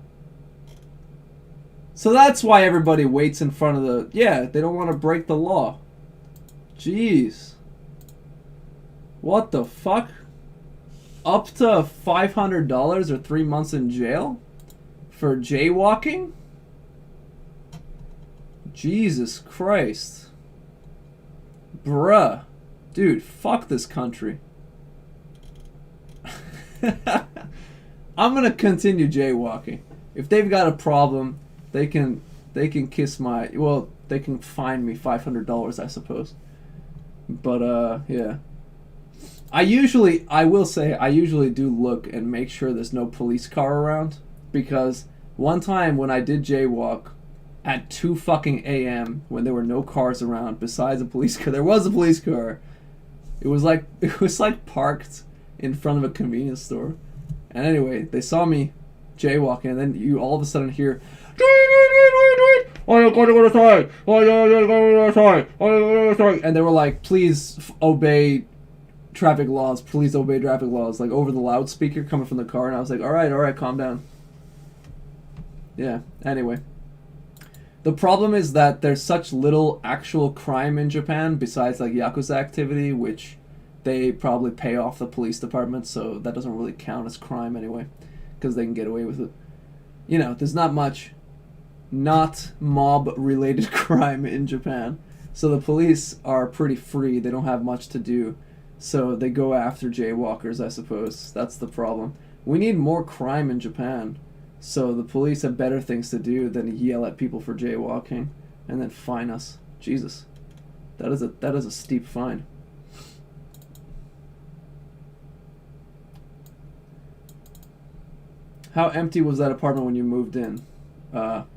So that's why everybody waits in front of the... Yeah, they don't want to break the law. Jeez. What the fuck? Up to $500 or 3 months in jail for jaywalking? Jesus Christ. Bruh. Dude, fuck this country. I'm gonna continue jaywalking. If they've got a problem, they can kiss my, well, they can fine me $500, I suppose. But yeah. I will say I usually do look and make sure there's no police car around, because one time when I did jaywalk at 2 fucking a.m. when there were no cars around besides a police car, there was a police car. It was like parked in front of a convenience store. And anyway, they saw me jaywalking, and then you all of a sudden hear, and they were like, please obey traffic laws, please obey traffic laws, like over the loudspeaker coming from the car. And I was like, alright, calm down. Yeah, anyway. The problem is that there's such little actual crime in Japan besides like Yakuza activity, which they probably pay off the police department, so that doesn't really count as crime anyway, because they can get away with it. You know, there's not much not mob-related crime in Japan, so the police are pretty free. They don't have much to do, so they go after jaywalkers, I suppose. That's the problem. We need more crime in Japan, so the police have better things to do than yell at people for jaywalking and then fine us. Jesus. That is a steep fine. How empty was that apartment when you moved in?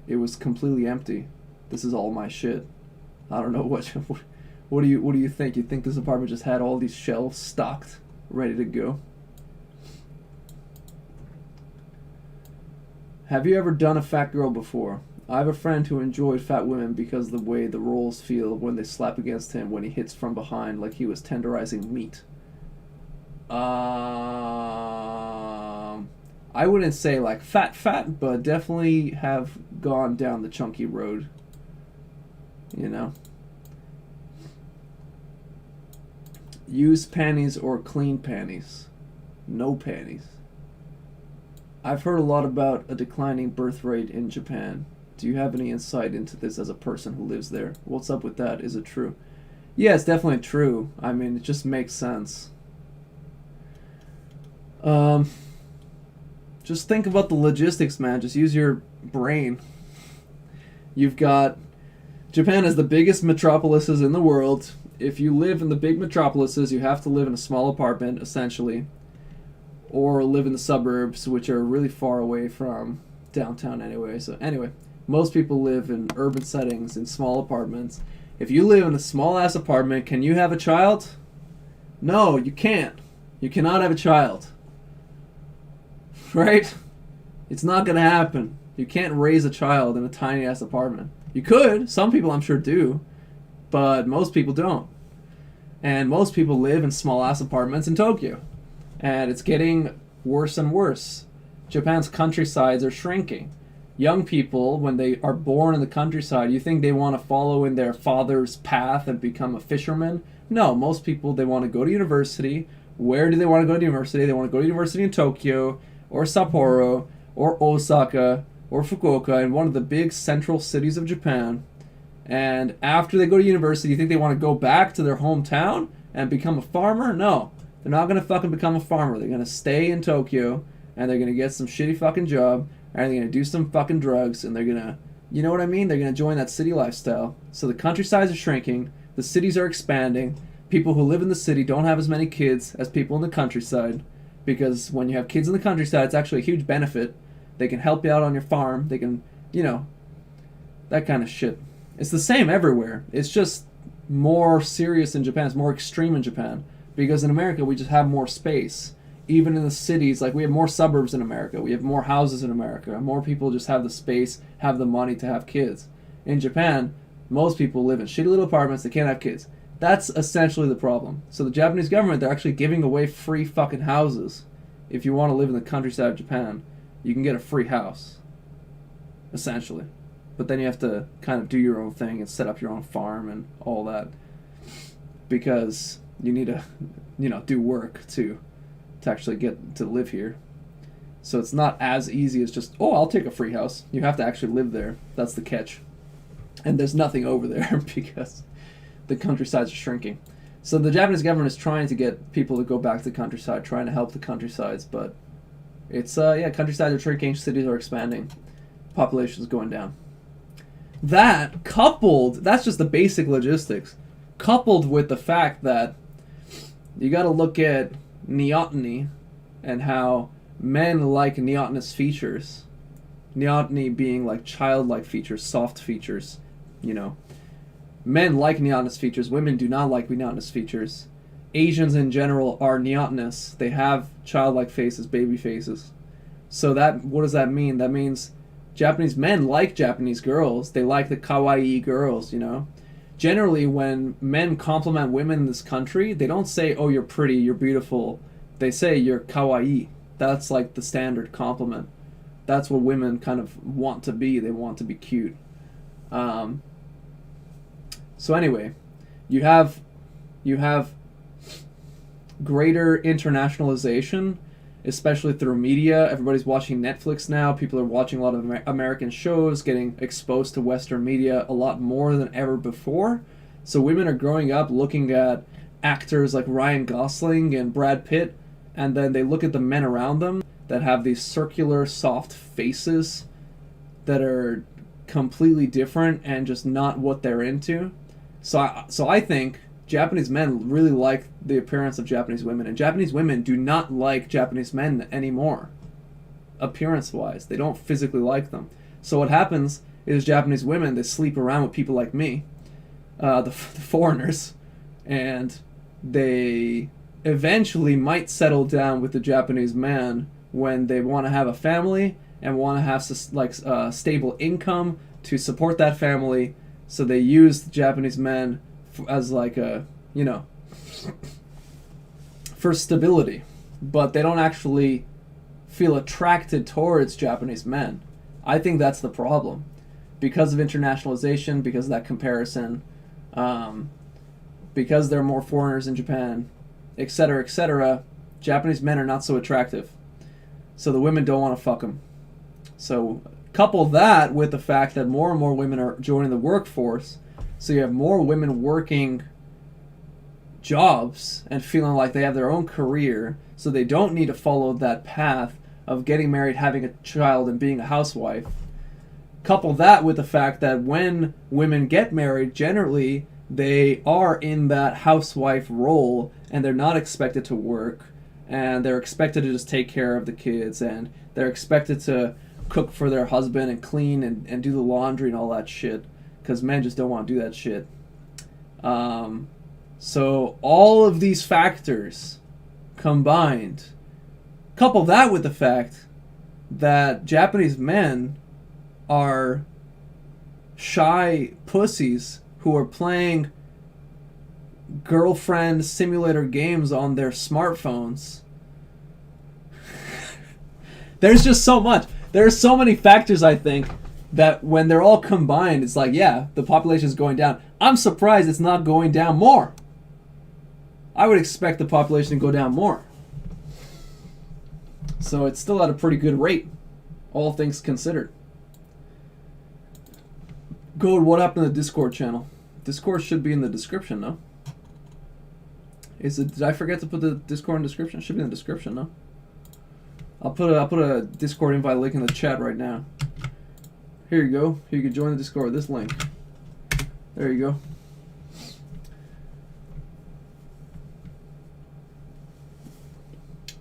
It was completely empty. This is all my shit. I don't know what do you think? You think this apartment just had all these shelves stocked, ready to go? Have you ever done a fat girl before? I have a friend who enjoyed fat women because of the way the rolls feel when they slap against him when he hits from behind like he was tenderizing meat. I wouldn't say like fat, but definitely have gone down the chunky road. You know? Use panties or clean panties? No panties. I've heard a lot about a declining birth rate in Japan. Do you have any insight into this as a person who lives there? What's up with that? Is it true? Yeah, it's definitely true. I mean, it just makes sense. Just think about the logistics, man. Just use your brain. You've got... Japan has the biggest metropolises in the world. If you live in the big metropolises, you have to live in a small apartment, essentially. Or live in the suburbs, which are really far away from downtown anyway. So anyway, most people live in urban settings, in small apartments. If you live in a small-ass apartment, can you have a child? No, you can't. You cannot have a child. Right? It's not going to happen. You can't raise a child in a tiny-ass apartment. You could. Some people, I'm sure, do. But most people don't. And most people live in small-ass apartments in Tokyo. And it's getting worse and worse. Japan's countrysides are shrinking. Young people, when they are born in the countryside, you think they want to follow in their father's path and become a fisherman? No, most people, they want to go to university. Where do they want to go to university? They want to go to university in Tokyo, or Sapporo, or Osaka, or Fukuoka, in one of the big central cities of Japan. And after they go to university, you think they want to go back to their hometown and become a farmer? No. They're not going to fucking become a farmer. They're going to stay in Tokyo, and they're going to get some shitty fucking job, and they're going to do some fucking drugs, and they're going to, you know what I mean? They're going to join that city lifestyle. So the countrysides are shrinking, the cities are expanding, people who live in the city don't have as many kids as people in the countryside, because when you have kids in the countryside, it's actually a huge benefit. They can help you out on your farm, they can, you know, that kind of shit. It's the same everywhere. It's just more serious in Japan. It's more extreme in Japan. Because in America, we just have more space. Even in the cities, like we have more suburbs in America. We have more houses in America. More people just have the space, have the money to have kids. In Japan, most people live in shitty little apartments. They can't have kids. That's essentially the problem. So the Japanese government, they're actually giving away free fucking houses. If you want to live in the countryside of Japan, you can get a free house. Essentially. But then you have to kind of do your own thing and set up your own farm and all that. Because you need to, you know, do work to to actually get to live here. So it's not as easy as just, oh, I'll take a free house. You have to actually live there. That's the catch. And there's nothing over there because the countrysides are shrinking. So the Japanese government is trying to get people to go back to the countryside, trying to help the countrysides, but it's, countrysides are shrinking, cities are expanding, population is going down. That, coupled, that's just the basic logistics, coupled with the fact that you gotta look at neoteny and how men like neotenous features. Neoteny being like childlike features, soft features, you know. Men like neotenous features, women do not like neotenous features. Asians in general are neotenous. They have childlike faces, baby faces. So that, what does that mean? That means Japanese men like Japanese girls. They like the kawaii girls, you know. Generally, when men compliment women in this country, they don't say, oh, you're pretty, you're beautiful. They say, you're kawaii. That's like the standard compliment. That's what women kind of want to be. They want to be cute. So anyway, you have greater internationalization, especially through media. Everybody's watching Netflix now. People are watching a lot of American shows, getting exposed to Western media a lot more than ever before. So women are growing up looking at actors like Ryan Gosling and Brad Pitt, and then they look at the men around them that have these circular, soft faces that are completely different and just not what they're into. So I think Japanese men really like the appearance of Japanese women, and Japanese women do not like Japanese men anymore, appearance-wise. They don't physically like them. So what happens is Japanese women, they sleep around with people like me, the foreigners, and they eventually might settle down with the Japanese man when they want to have a family and want to have stable income to support that family. So they use the Japanese men as like a, you know, for stability. But they don't actually feel attracted towards Japanese men. I think that's the problem. Because of internationalization, because of that comparison, because there are more foreigners in Japan, etc., Japanese men are not so attractive. So the women don't want to fuck them. So couple that with the fact that more and more women are joining the workforce, so you have more women working jobs and feeling like they have their own career, so they don't need to follow that path of getting married, having a child, and being a housewife. Couple that with the fact that when women get married, generally they are in that housewife role and they're not expected to work, and they're expected to just take care of the kids, and they're expected to cook for their husband and clean and do the laundry and all that shit, because men just don't want to do that shit. So all of these factors combined, couple that with the fact that Japanese men are shy pussies who are playing girlfriend simulator games on their smartphones. There's just so much. There are so many factors, I think, that when they're all combined, it's like, yeah, the population is going down. I'm surprised it's not going down more. I would expect the population to go down more. So it's still at a pretty good rate, all things considered. Gold, what happened to the Discord channel? Discord should be in the description, no? Did I forget to put the Discord in the description? It should be in the description, no? I'll put a Discord invite link in the chat right now. Here you go. You can join the Discord with this link. There you go.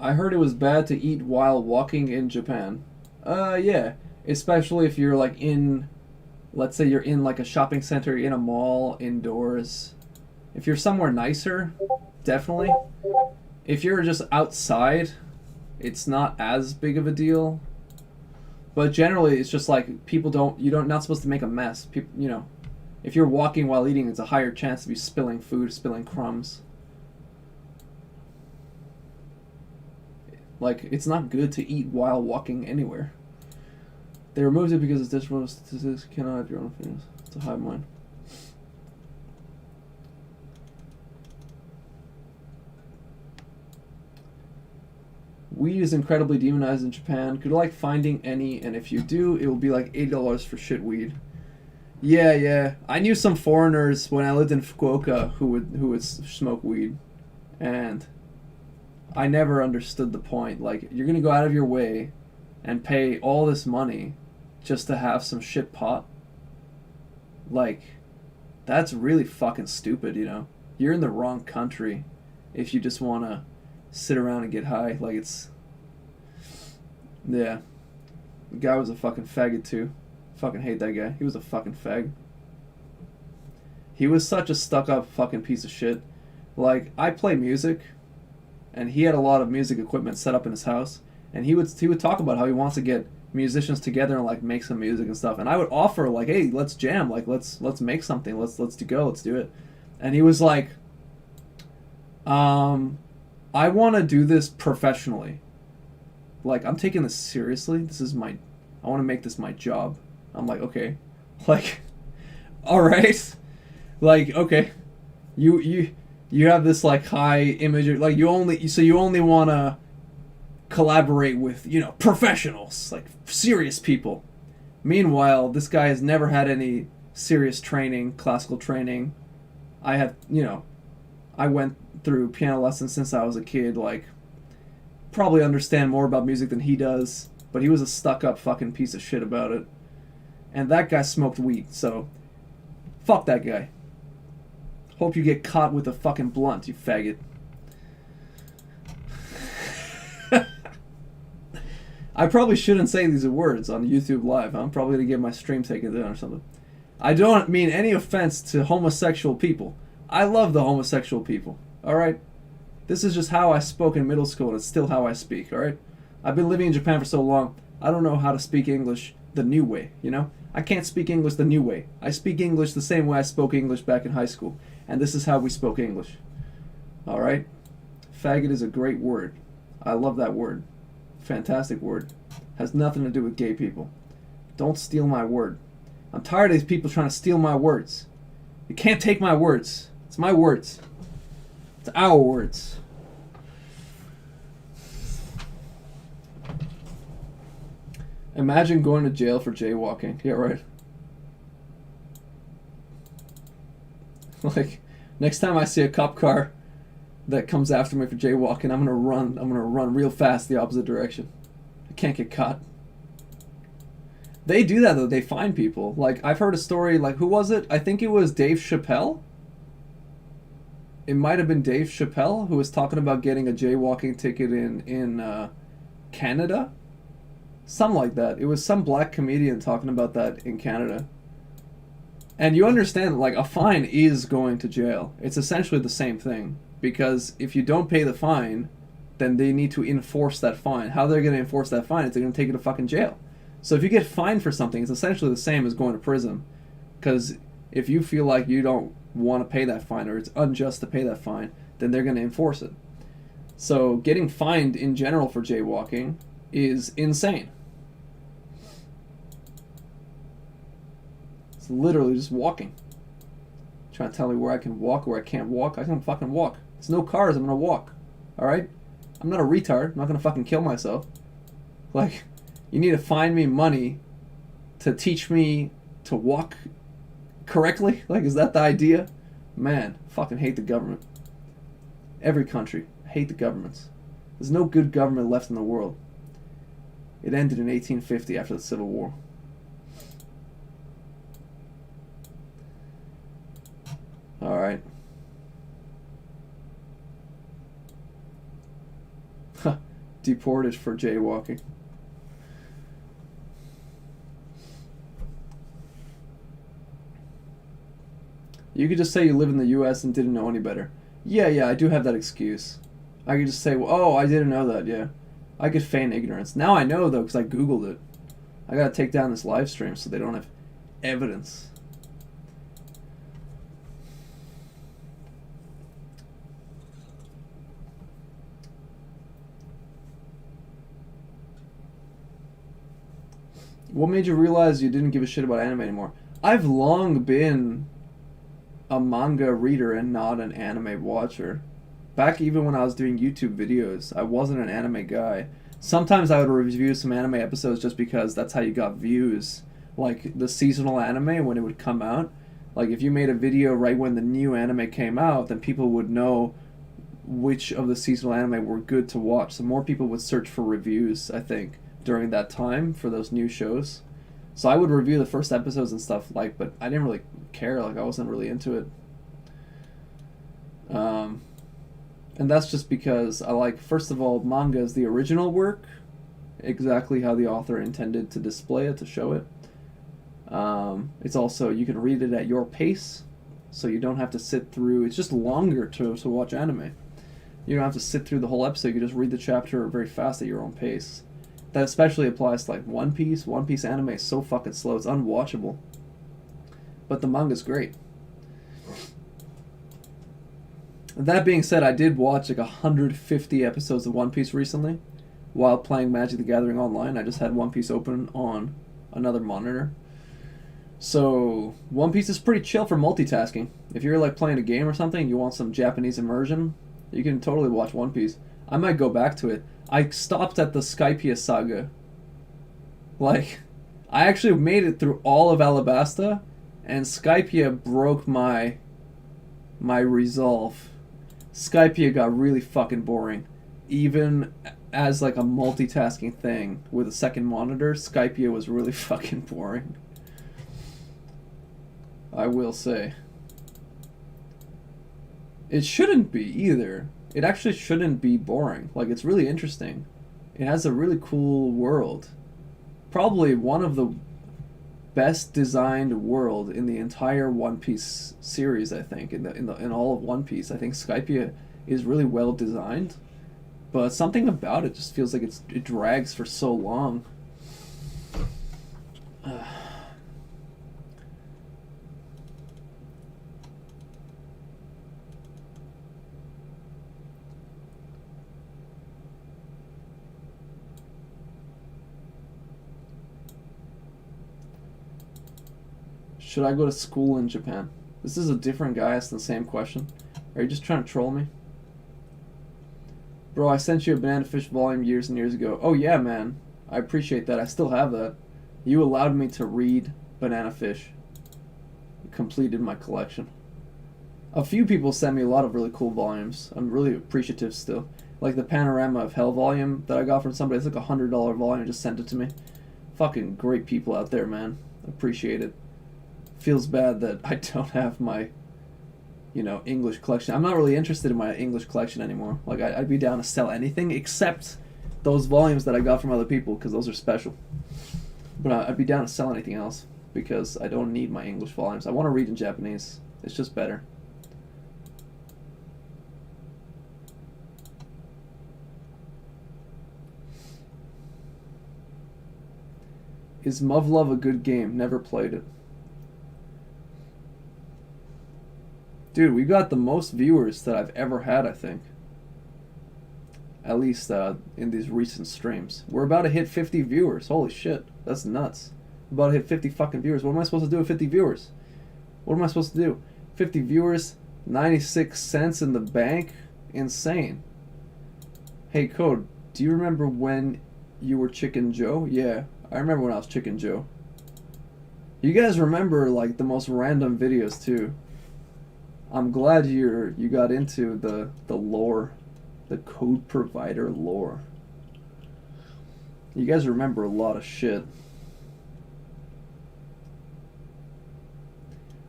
I heard it was bad to eat while walking in Japan. Yeah. Especially if you're like in, let's say you're in like a shopping center, in a mall, indoors. If you're somewhere nicer, definitely. If you're just outside, it's not as big of a deal. But generally, it's just like you're not supposed to make a mess. People, you know, if you're walking while eating, it's a higher chance to be spilling food, spilling crumbs. Like, it's not good to eat while walking anywhere. They removed it because it's disrespectful statistics. Cannot have your own opinions. It's a hive mind. Weed is incredibly demonized in Japan. Good luck finding any, and if you do, it will be like $8 for shit weed. Yeah. I knew some foreigners when I lived in Fukuoka who would smoke weed, and I never understood the point. Like, you're gonna go out of your way and pay all this money just to have some shit pot? Like, that's really fucking stupid, you know? You're in the wrong country if you just wanna sit around and get high. Like, it's... Yeah. The guy was a fucking faggot, too. Fucking hate that guy. He was a fucking fag. He was such a stuck-up fucking piece of shit. Like, I play music, and he had a lot of music equipment set up in his house, and he would talk about how he wants to get musicians together and like make some music and stuff. And I would offer like, hey, let's jam, like let's make something, let's do it. And he was like, I want to do this professionally. Like, I'm taking this seriously. I want to make this my job. I'm like, okay. Like, all right. Like, okay. You have this like high image, like you only want to collaborate with, you know, professionals, like serious people. Meanwhile, this guy has never had any serious training, classical training. I went through piano lessons since I was a kid, like, probably understand more about music than he does, but he was a stuck-up fucking piece of shit about it. And that guy smoked weed, so fuck that guy. Hope you get caught with a fucking blunt, you faggot. I probably shouldn't say these words on YouTube Live. I'm probably going to get my stream taken down or something. I don't mean any offense to homosexual people. I love the homosexual people, alright? This is just how I spoke in middle school, and it's still how I speak, alright? I've been living in Japan for so long, I don't know how to speak English the new way, you know? I can't speak English the new way. I speak English the same way I spoke English back in high school, and this is how we spoke English. Alright? Faggot is a great word. I love that word. Fantastic word. Has nothing to do with gay people. Don't steal my word. I'm tired of these people trying to steal my words. You can't take my words. It's my words. It's our words. Imagine going to jail for jaywalking. Yeah, right. Like, next time I see a cop car that comes after me for jaywalking, I'm gonna run. I'm gonna run real fast the opposite direction. I can't get caught. They do that though. They find people. Like, I've heard a story. Like, who was it? I think it was Dave Chappelle. It might have been Dave Chappelle who was talking about getting a jaywalking ticket in Canada. Something like that. It was some black comedian talking about that in Canada. And you understand, like, a fine is going to jail. It's essentially the same thing. Because if you don't pay the fine, then they need to enforce that fine. How they're going to enforce that fine is they're going to take you to fucking jail. So if you get fined for something, it's essentially the same as going to prison. Because if you feel like you don't want to pay that fine, or it's unjust to pay that fine, then they're going to enforce it. So getting fined in general for jaywalking is insane. It's literally just walking. Trying to tell me where I can walk, where I can't walk. I can fucking walk. There's no cars, I'm gonna walk. Alright? I'm not a retard. I'm not gonna fucking kill myself. Like, you need to find me money to teach me to walk correctly? Like, is that the idea? Man, fucking hate the government. Every country. Hate the governments. There's no good government left in the world. It ended in 1850 after the Civil War. Alright. Deported for jaywalking. You could just say you live in the US and didn't know any better. Yeah, I do have that excuse. I could just say, well, oh, I didn't know that, yeah. I could feign ignorance. Now I know, though, because I Googled it. I gotta take down this live stream so they don't have evidence. What made you realize you didn't give a shit about anime anymore? I've long been a manga reader and not an anime watcher. Back even when I was doing YouTube videos, I wasn't an anime guy. Sometimes I would review some anime episodes just because that's how you got views. Like the seasonal anime when it would come out. Like if you made a video right when the new anime came out, then people would know which of the seasonal anime were good to watch. So more people would search for reviews, I think, during that time for those new shows. So I would review the first episodes and stuff, like, but I didn't really care. Like I wasn't really into it. And that's just because I like, first of all, manga is the original work, exactly how the author intended to display it, to show it. It's also, you can read it at your pace, so you don't have to sit through, it's just longer to watch anime. You don't have to sit through the whole episode, you can just read the chapter very fast at your own pace. That especially applies to like One Piece. One Piece anime is so fucking slow, it's unwatchable. But the manga's great. That being said, I did watch like 150 episodes of One Piece recently while playing Magic the Gathering online. I just had One Piece open on another monitor. So, One Piece is pretty chill for multitasking. If you're like playing a game or something and you want some Japanese immersion, you can totally watch One Piece. I might go back to it. I stopped at the Skypiea saga. Like, I actually made it through all of Alabasta, and Skypiea broke my resolve. Skypiea got really fucking boring. Even as like a multitasking thing with a second monitor, Skypiea was really fucking boring. I will say. It shouldn't be either. It actually shouldn't be boring. Like, it's really interesting. It has a really cool world. Probably one of the best designed world in the entire One Piece series, I think. In all of One Piece, I think Skypiea is really well designed, but something about it just feels like it drags for so long. Should I go to school in Japan? This is a different guy asking the same question. Are you just trying to troll me? Bro, I sent you a Banana Fish volume years and years ago. Oh yeah, man. I appreciate that. I still have that. You allowed me to read Banana Fish. It completed my collection. A few people sent me a lot of really cool volumes. I'm really appreciative still. Like the Panorama of Hell volume that I got from somebody. It's like $100 volume. Just sent it to me. Fucking great people out there, man. Appreciate it. Feels bad that I don't have my, English collection. I'm not really interested in my English collection anymore. Like, I'd be down to sell anything except those volumes that I got from other people, because those are special. But I'd be down to sell anything else, because I don't need my English volumes. I want to read in Japanese. It's just better. Is Muv-Luv a good game? Never played it. Dude, we got the most viewers that I've ever had, I think. At least in these recent streams. We're about to hit 50 viewers. Holy shit. That's nuts. We're about to hit 50 fucking viewers. What am I supposed to do with 50 viewers? What am I supposed to do? 50 viewers, 96 cents in the bank? Insane. Hey, Code, do you remember when you were Chicken Joe? Yeah, I remember when I was Chicken Joe. You guys remember, like, the most random videos, too. I'm glad you got into the lore, the code provider lore. You guys remember a lot of shit.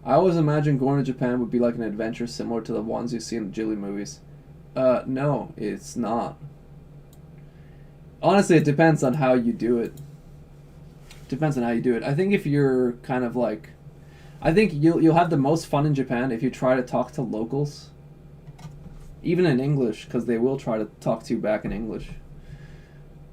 I always imagine going to Japan would be like an adventure similar to the ones you see in the Ghibli movies. No, it's not. Honestly, it depends on how you do it. Depends on how you do it. I think if you're kind of like... I think you'll have the most fun in Japan if you try to talk to locals. Even in English, because they will try to talk to you back in English.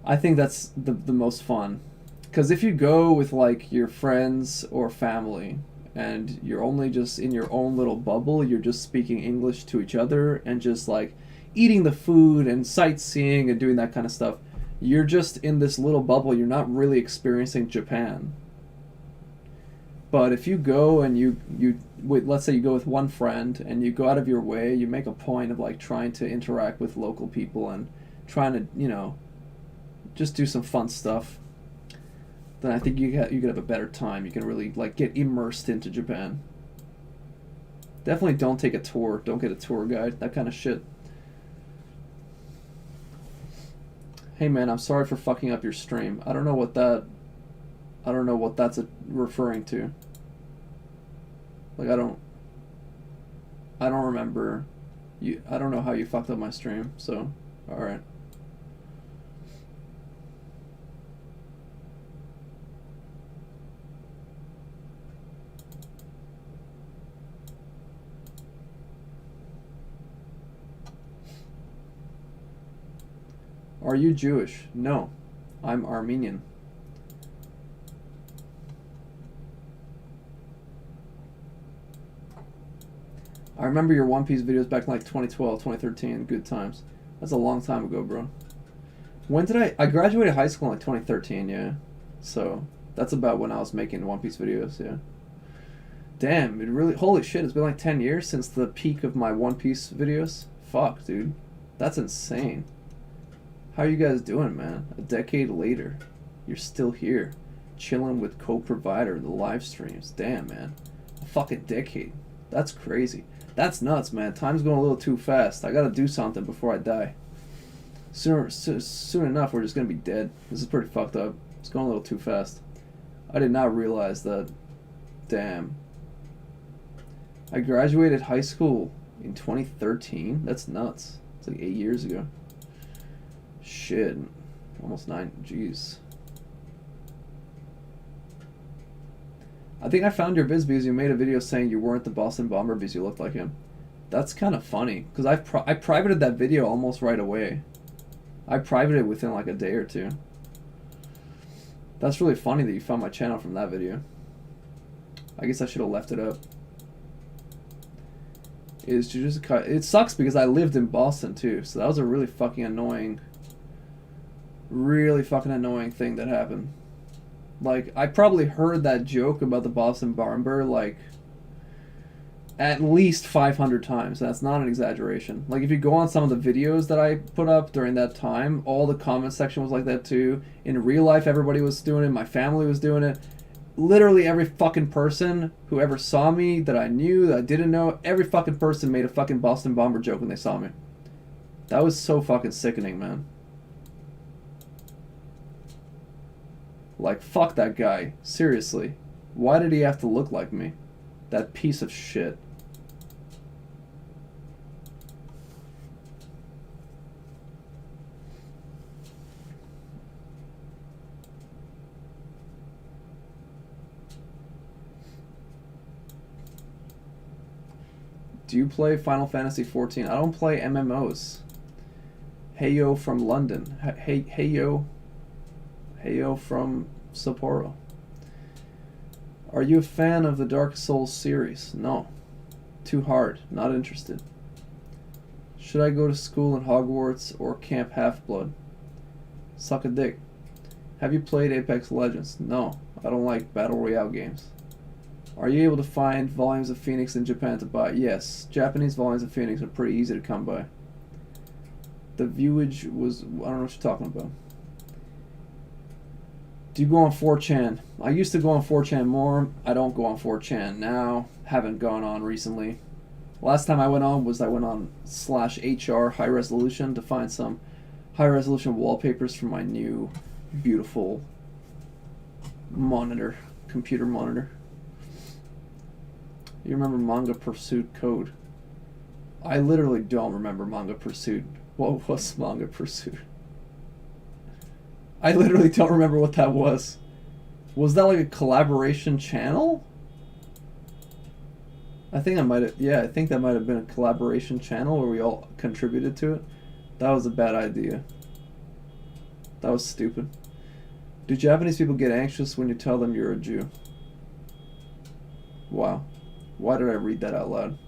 I think that's the most fun. Because if you go with like your friends or family, and you're only just in your own little bubble, you're just speaking English to each other, and just like eating the food and sightseeing and doing that kind of stuff, you're just in this little bubble, you're not really experiencing Japan. But if you go and let's say you go with one friend and you go out of your way, you make a point of like trying to interact with local people and trying to, you know, just do some fun stuff, then I think you could have a better time. You can really like get immersed into Japan. Definitely don't take a tour. Don't get a tour guide. That kind of shit. Hey man, I'm sorry for fucking up your stream. I don't know what that's referring to. Like I don't remember you. I don't know how you fucked up my stream. So, all right. Are you Jewish? No, I'm Armenian. I remember your One Piece videos back in like 2012, 2013. Good times. That's a long time ago, bro. When did I graduated high school in like 2013, yeah. So that's about when I was making One Piece videos, yeah. Damn, it really, holy shit, it's been like 10 years since the peak of my One Piece videos. Fuck, dude. That's insane. How are you guys doing, man? A decade later, you're still here, chilling with co-provider the live streams. Damn, man. A fucking decade. That's crazy. That's nuts, man. Time's going a little too fast. I gotta do something before I die. Soon enough, we're just gonna be dead. This is pretty fucked up. It's going a little too fast. I did not realize that. Damn. I graduated high school in 2013? That's nuts. It's like 8 years ago. Shit. Almost 9. Jeez. I think I found your vids because you made a video saying you weren't the Boston Bomber because you looked like him. That's kind of funny. Because I privated that video almost right away. I privated it within like a day or two. That's really funny that you found my channel from that video. I guess I should have left it up. It sucks because I lived in Boston too. So that was a really fucking annoying thing that happened. Like, I probably heard that joke about the Boston Bomber, like, at least 500 times. That's not an exaggeration. Like, if you go on some of the videos that I put up during that time, all the comment section was like that too. In real life, everybody was doing it. My family was doing it. Literally every fucking person who ever saw me, that I knew, that I didn't know, every fucking person made a fucking Boston Bomber joke when they saw me. That was so fucking sickening, man. Like, fuck that guy. Seriously. Why did he have to look like me? That piece of shit. Do you play Final Fantasy XIV? I don't play MMOs. Heyo from London. Heyo from Sapporo. Are you a fan of the Dark Souls series? No. Too hard. Not interested. Should I go to school in Hogwarts or Camp Half-Blood? Suck a dick. Have you played Apex Legends? No. I don't like Battle Royale games. Are you able to find volumes of Phoenix in Japan to buy? Yes. Japanese volumes of Phoenix are pretty easy to come by. The viewage was... I don't know what you're talking about. Do you go on 4chan? I used to go on 4chan more. I don't go on 4chan now. Haven't gone on recently. Last time I went on was /HR high resolution to find some high resolution wallpapers for my new beautiful monitor, computer monitor. You remember Manga Pursuit code? I literally don't remember Manga Pursuit. What was Manga Pursuit? I literally don't remember what that was. Was that like a collaboration channel? I think I might have, yeah, I think that might have been a collaboration channel where we all contributed to it. That was a bad idea. That was stupid. Do Japanese people get anxious when you tell them you're a Jew? Wow. Why did I read that out loud?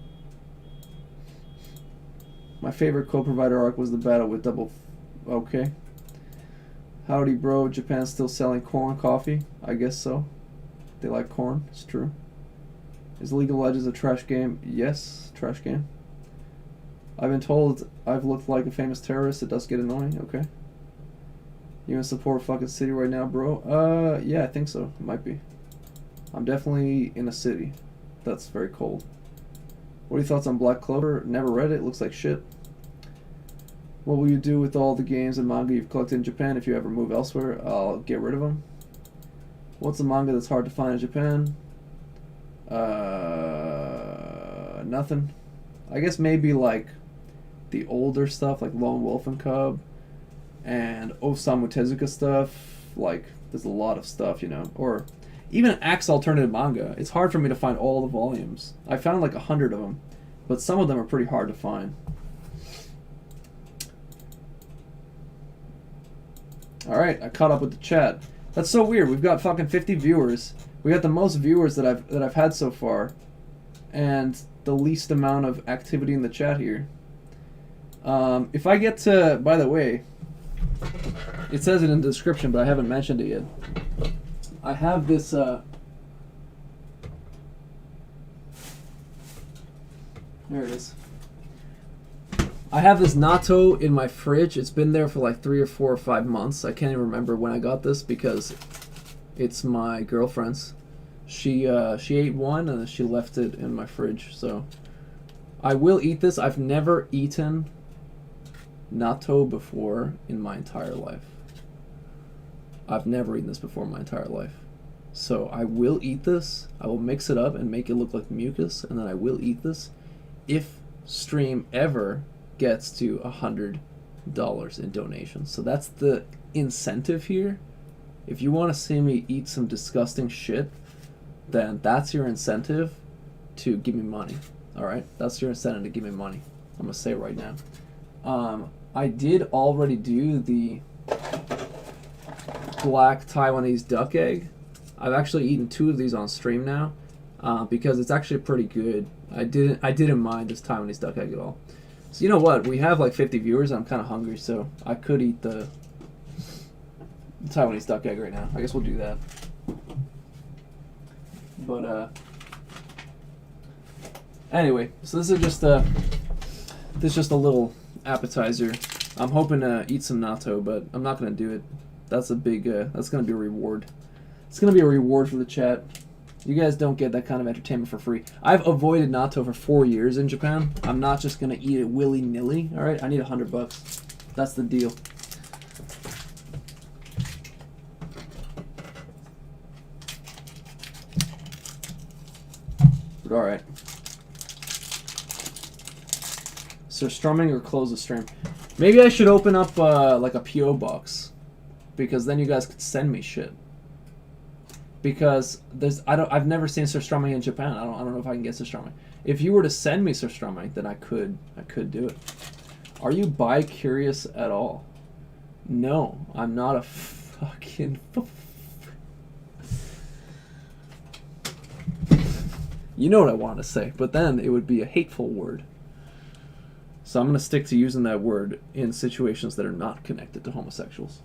My favorite co-provider arc was the battle with double... Okay. Howdy, bro. Japan's still selling corn coffee? I guess so. They like corn. It's true. Is League of Legends a trash game? Yes, trash game. I've been told I've looked like a famous terrorist. It does get annoying. Okay. You in support fucking city right now, bro? Yeah, I think so. It might be. I'm definitely in a city that's very cold. What are your thoughts on Black Clover? Never read it. Looks like shit. What will you do with all the games and manga you've collected in Japan if you ever move elsewhere? I'll get rid of them. What's a manga that's hard to find in Japan? Nothing. I guess maybe like the older stuff, like Lone Wolf and Cub, and Osamu Tezuka stuff. Like, there's a lot of stuff, you know. Or even Axe alternative manga. It's hard for me to find all the volumes. I found like 100 of them, but some of them are pretty hard to find. Alright, I caught up with the chat. That's so weird. We've got fucking 50 viewers. We got the most viewers that I've had so far, and the least amount of activity in the chat here. If I get to, by the way, it says it in the description, but I haven't mentioned it yet. I have this. There it is. I have this natto in my fridge. It's been there for like 3 or 4 or 5 months. I can't even remember when I got this because it's my girlfriend's. She ate one and she left it in my fridge. So I will eat this. I've never eaten natto before in my entire life. I've never eaten this before in my entire life. So I will eat this. I will mix it up and make it look like mucus, and then I will eat this if stream ever gets to $100 in donations. So that's the incentive here. If you want to see me eat some disgusting shit, then that's your incentive to give me money. Alright? That's your incentive to give me money. I'm going to say it right now. I did already do the black Taiwanese duck egg. I've actually eaten 2 of these on stream now because it's actually pretty good. I didn't mind this Taiwanese duck egg at all. So you know what? We have like 50 viewers. I'm kind of hungry, so I could eat the Taiwanese duck egg right now. I guess we'll do that. But anyway, so this is just a little appetizer. I'm hoping to eat some natto, but I'm not gonna do it. That's a big. That's gonna be a reward. It's gonna be a reward for the chat. You guys don't get that kind of entertainment for free. I've avoided natto for 4 years in Japan. I'm not just gonna eat it willy-nilly. All right, I need $100. That's the deal. But all right. So strumming or close the stream. Maybe I should open up like a PO box, because then you guys could send me shit. Because I've never seen surstrumming in Japan. I don't know if I can get surstrumming. If you were to send me surstrumming, then I could do it. Are you bi-curious at all? No, I'm not a fucking. You know what I want to say, but then it would be a hateful word. So I'm gonna stick to using that word in situations that are not connected to homosexuals.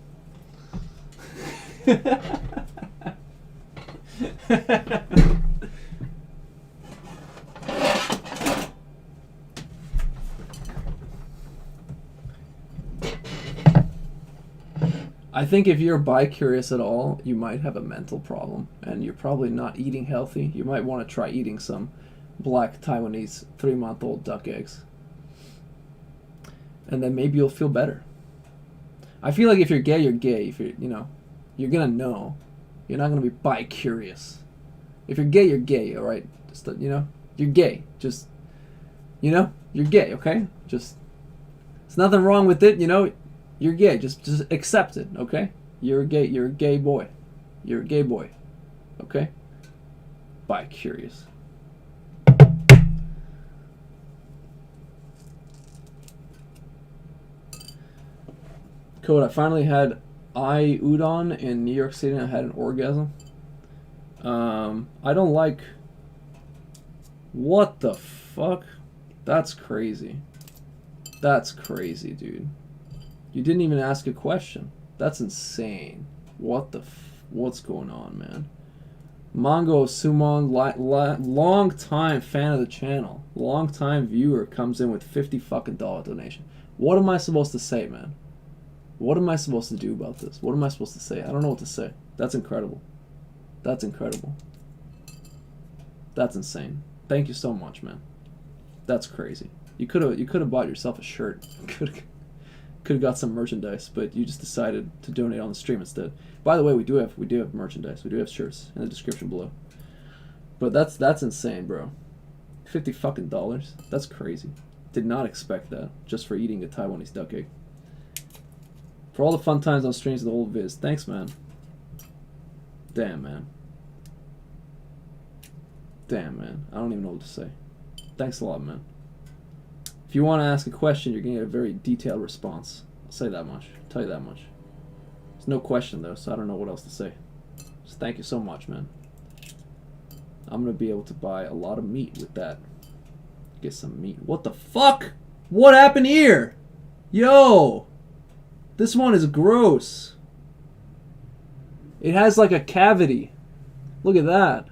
I think if you're bi-curious at all, you might have a mental problem, and you're probably not eating healthy. You might want to try eating some black Taiwanese 3-month-old duck eggs. And then maybe you'll feel better. I feel like if you're gay, you're gay. If you're, you're gonna know. You're not gonna be bi-curious. If you're gay, you're gay, alright? Just, you're gay. Just, you're gay, okay? Just, there's nothing wrong with it, You're gay. Just accept it, okay? You're a gay boy. You're a gay boy. Okay? Bi-curious. Code, I finally had udon in New York City and I had an orgasm. I don't like... What the fuck? That's crazy. That's crazy, dude. You didn't even ask a question. That's insane. What's going on, man? Mongo Sumon, long time fan of the channel, long time viewer, comes in with $50 fucking donation. What am I supposed to say, man? What am I supposed to do about this? What am I supposed to say? I don't know what to say. That's incredible. That's incredible. That's insane. Thank you so much, man. That's crazy. You could have bought yourself a shirt. Could have got some merchandise, but you just decided to donate on the stream instead. By the way, we do have merchandise. We do have shirts in the description below. But that's insane, bro. $50 fucking dollars. That's crazy. Did not expect that just for eating a Taiwanese duck egg. For all the fun times on streams of the old viz. Thanks, man. Damn, man. Damn, man. I don't even know what to say. Thanks a lot, man. If you want to ask a question, you're going to get a very detailed response. I'll say that much. I'll tell you that much. There's no question, though, so I don't know what else to say. Just thank you so much, man. I'm going to be able to buy a lot of meat with that. Get some meat. What the fuck? What happened here? Yo! This one is gross. It has like a cavity. Look at that.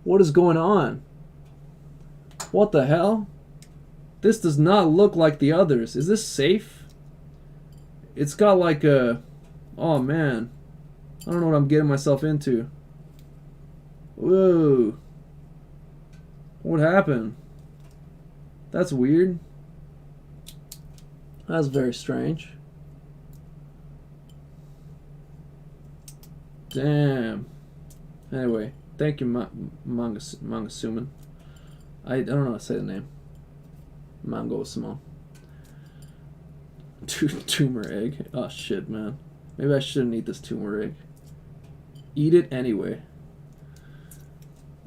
What is going on? What the hell? This does not look like the others. Is this safe? It's got like a... Oh man. I don't know what I'm getting myself into. Whoa. What happened? That's weird. That's very strange. Damn. Anyway, thank you, Mangasuman. I don't know how to say the name. Mango Simon. Tumor egg. Oh shit, man. Maybe I shouldn't eat this tumor egg. Eat it anyway.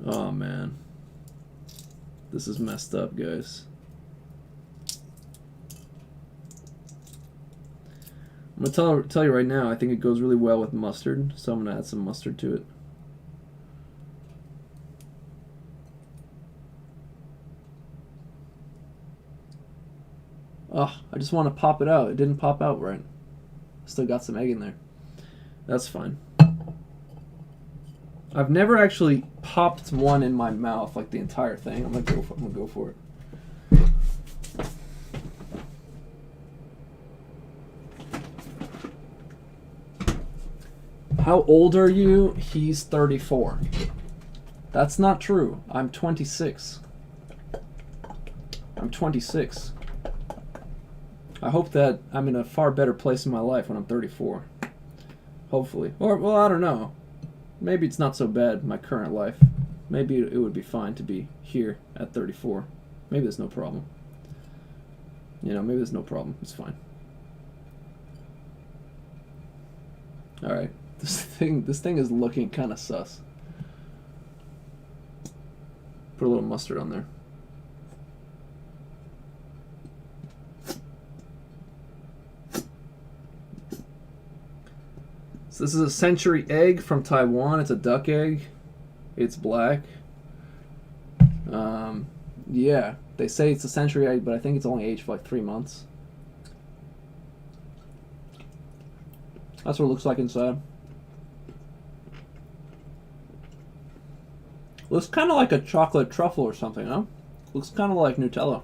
Oh man. This is messed up, guys. I'm gonna tell you right now, I think it goes really well with mustard, so I'm gonna add some mustard to it. Oh, I just want to pop it out. It didn't pop out right. Still got some egg in there. That's fine. I've never actually popped one in my mouth, like the entire thing. I'm gonna go for it. How old are you? He's 34. That's not true. I'm 26. I'm 26. I hope that I'm in a far better place in my life when I'm 34. Hopefully. Or, well, I don't know. Maybe it's not so bad, my current life. Maybe it would be fine to be here at 34. Maybe there's no problem. You know, maybe there's no problem. It's fine. Alright. This thing is looking kind of sus. Put a little mustard on there. So this is a century egg from Taiwan. It's a duck egg. It's black. Yeah, they say it's a century egg, but I think it's only aged for like 3 months. That's what it looks like inside. Looks kind of like a chocolate truffle or something, huh? Looks kind of like Nutella.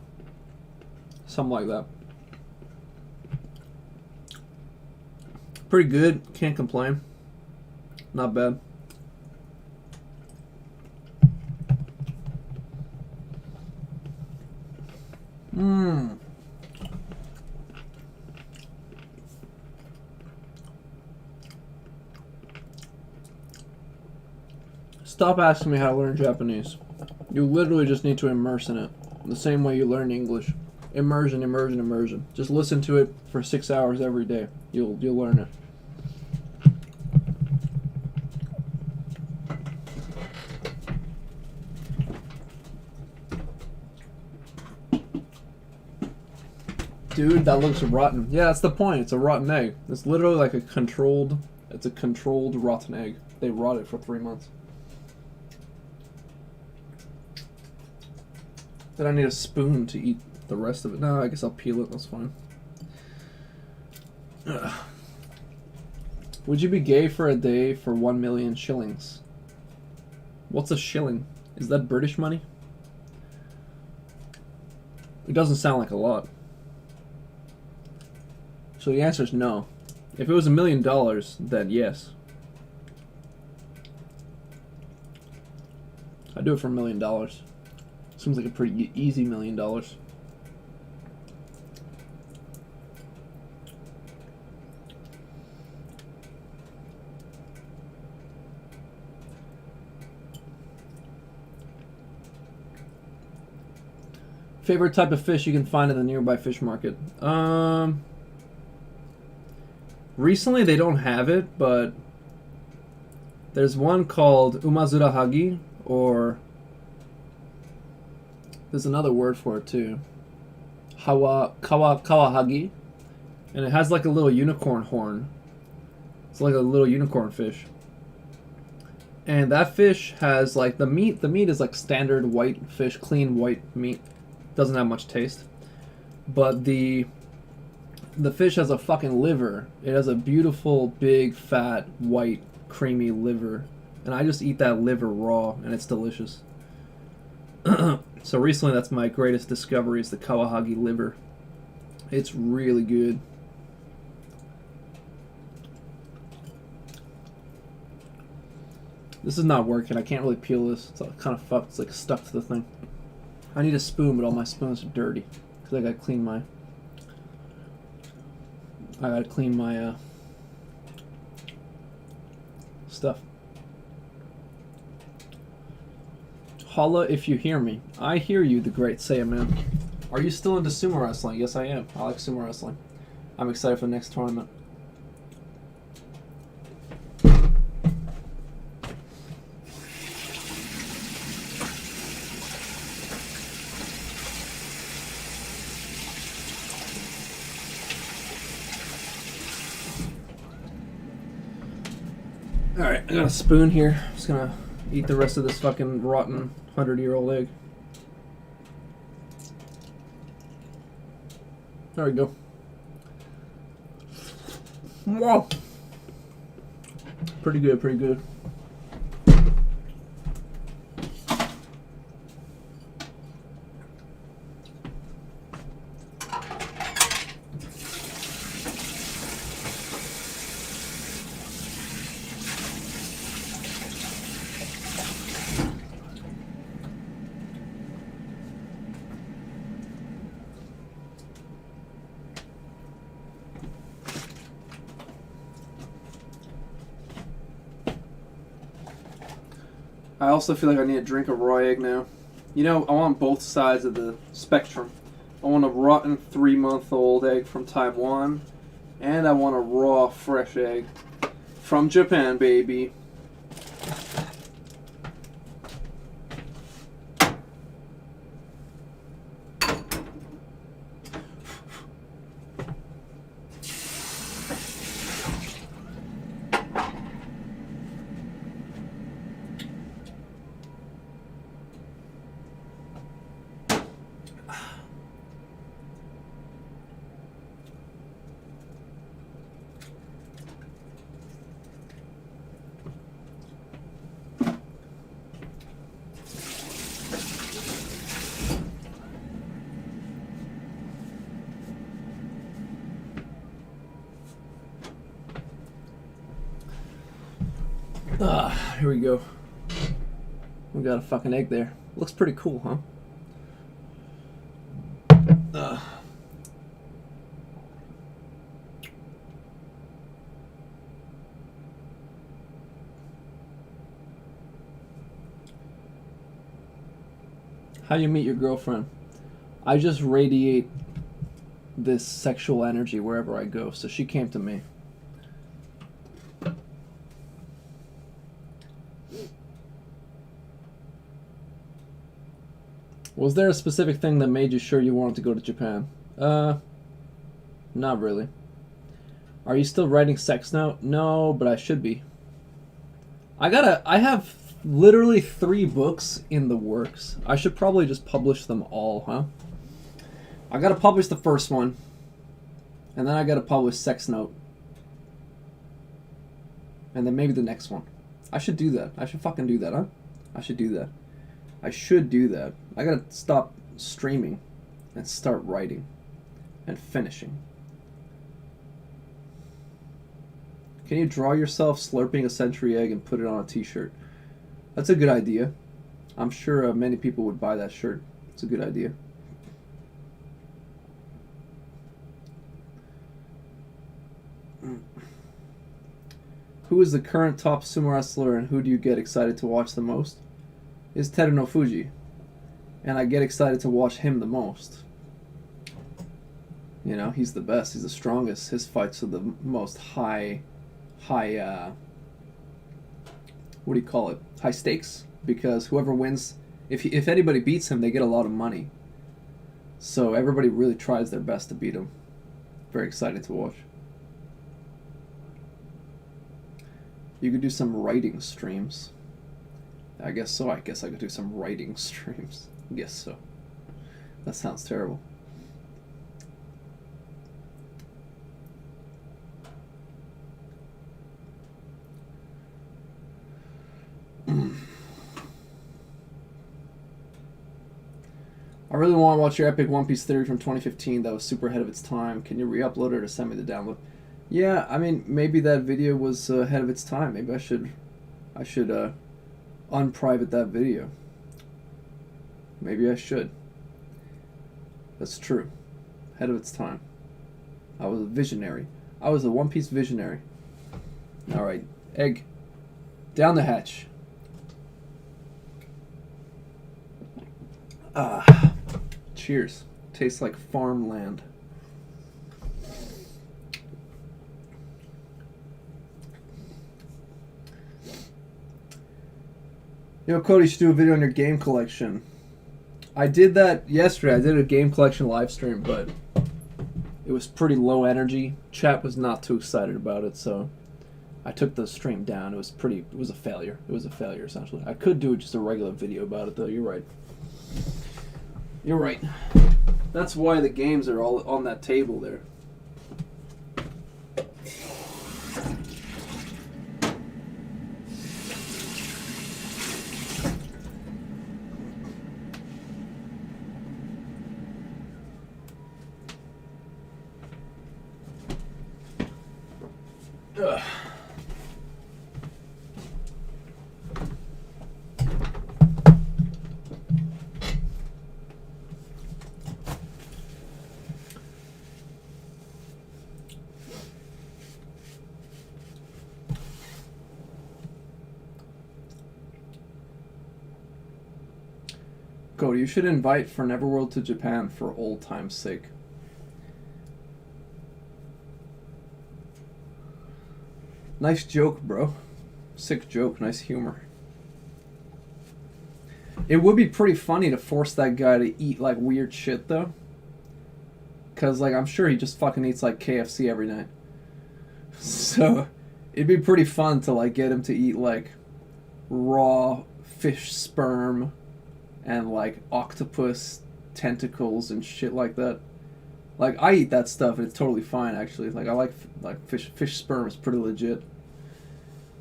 Something like that. Pretty good. Can't complain. Not bad. Mmm. Stop asking me how to learn Japanese. You literally just need to immerse in it. The same way you learn English. Immersion, immersion, immersion. Just listen to it for 6 hours every day. You'll learn it. Dude, that looks rotten. Yeah, that's the point. It's a rotten egg. It's literally like it's a controlled rotten egg. They rot it for 3 months. Then I need a spoon to eat the rest of it. No, I guess I'll peel it. That's fine. Ugh. Would you be gay for a day for 1 million shillings? What's a shilling? Is that British money? It doesn't sound like a lot. So the answer is no. If it was $1 million, then yes. I'd do it for $1 million. Seems like a pretty easy $1 million. Favorite type of fish you can find in the nearby fish market? Recently they don't have it, but there's one called umazurahagi, or there's another word for it too. Kawahagi, and it has like a little unicorn horn. It's like a little unicorn fish. And that fish has like the meat is like standard white fish, clean white meat. Doesn't have much taste. But the fish has a fucking liver. It has a beautiful, big, fat, white, creamy liver. And I just eat that liver raw, and it's delicious. So recently, that's my greatest discovery, is the Kawahagi liver. It's really good. This is not working. I can't really peel this. It's kind of fucked. It's like stuck to the thing. I need a spoon, but all my spoons are dirty. Because I gotta clean my stuff. Holla if you hear me. I hear you, the great Saiyaman. Are you still into sumo wrestling? Yes, I am. I like sumo wrestling. I'm excited for the next tournament. Alright, I got a spoon here. I'm just gonna eat the rest of this fucking rotten 100-year-old egg. There we go. Wow. Pretty good, pretty good. I also feel like I need a drink of raw egg now. You know, I want both sides of the spectrum. I want a rotten 3-month-old egg from Taiwan, and I want a raw, fresh egg from Japan, baby. Here we go. We got a fucking egg there. Looks pretty cool, huh? How you meet your girlfriend? I just radiate this sexual energy wherever I go, so she came to me. Was there a specific thing that made you sure you wanted to go to Japan? Not really. Are you still writing sex note? No, but I should be. I have literally 3 books in the works. I should probably just publish them all, huh? I gotta publish the first one. And then I gotta publish sex note. And then maybe the next one. I should do that. I should fucking do that, huh? I should do that. I should do that. I gotta stop streaming and start writing and finishing. Can you draw yourself slurping a century egg and put it on a t-shirt? That's a good idea. I'm sure many people would buy that shirt. It's a good idea. Who is the current top sumo wrestler and who do you get excited to watch the most? Is Teruno Fuji. And I get excited to watch him the most. You know, he's the best. He's the strongest. His fights are the most high, what do you call it? High stakes. Because whoever wins, if anybody beats him, they get a lot of money. So everybody really tries their best to beat him. Very excited to watch. You could do some writing streams. I guess so. I guess I could do some writing streams. I guess so. That sounds terrible. I really want to watch your epic One Piece theory from 2015 that was super ahead of its time. Can you re-upload it or send me the download? Yeah, I mean, maybe that video was ahead of its time. Maybe I should unprivate that video. Maybe I should. That's true. Ahead of its time. I was a visionary. I was a One Piece visionary. Alright, egg. Down the hatch. Ah. Cheers. Tastes like farmland. Yo, Cody, you should do a video on your game collection. I did that yesterday. I did a game collection live stream, but it was pretty low energy. Chat was not too excited about it, so I took the stream down. It was a failure. It was a failure, essentially. I could do just a regular video about it, though. You're right. You're right. That's why the games are all on that table there. Ugh. Cody, you should invite for Neverworld to Japan for old time's sake. Nice joke, bro. Sick joke, nice humor. It would be pretty funny to force that guy to eat like weird shit though. Cause like I'm sure he just fucking eats like KFC every night. So it'd be pretty fun to like get him to eat like raw fish sperm and like octopus tentacles and shit like that. Like I eat that stuff and it's totally fine actually. Like I like fish sperm is pretty legit.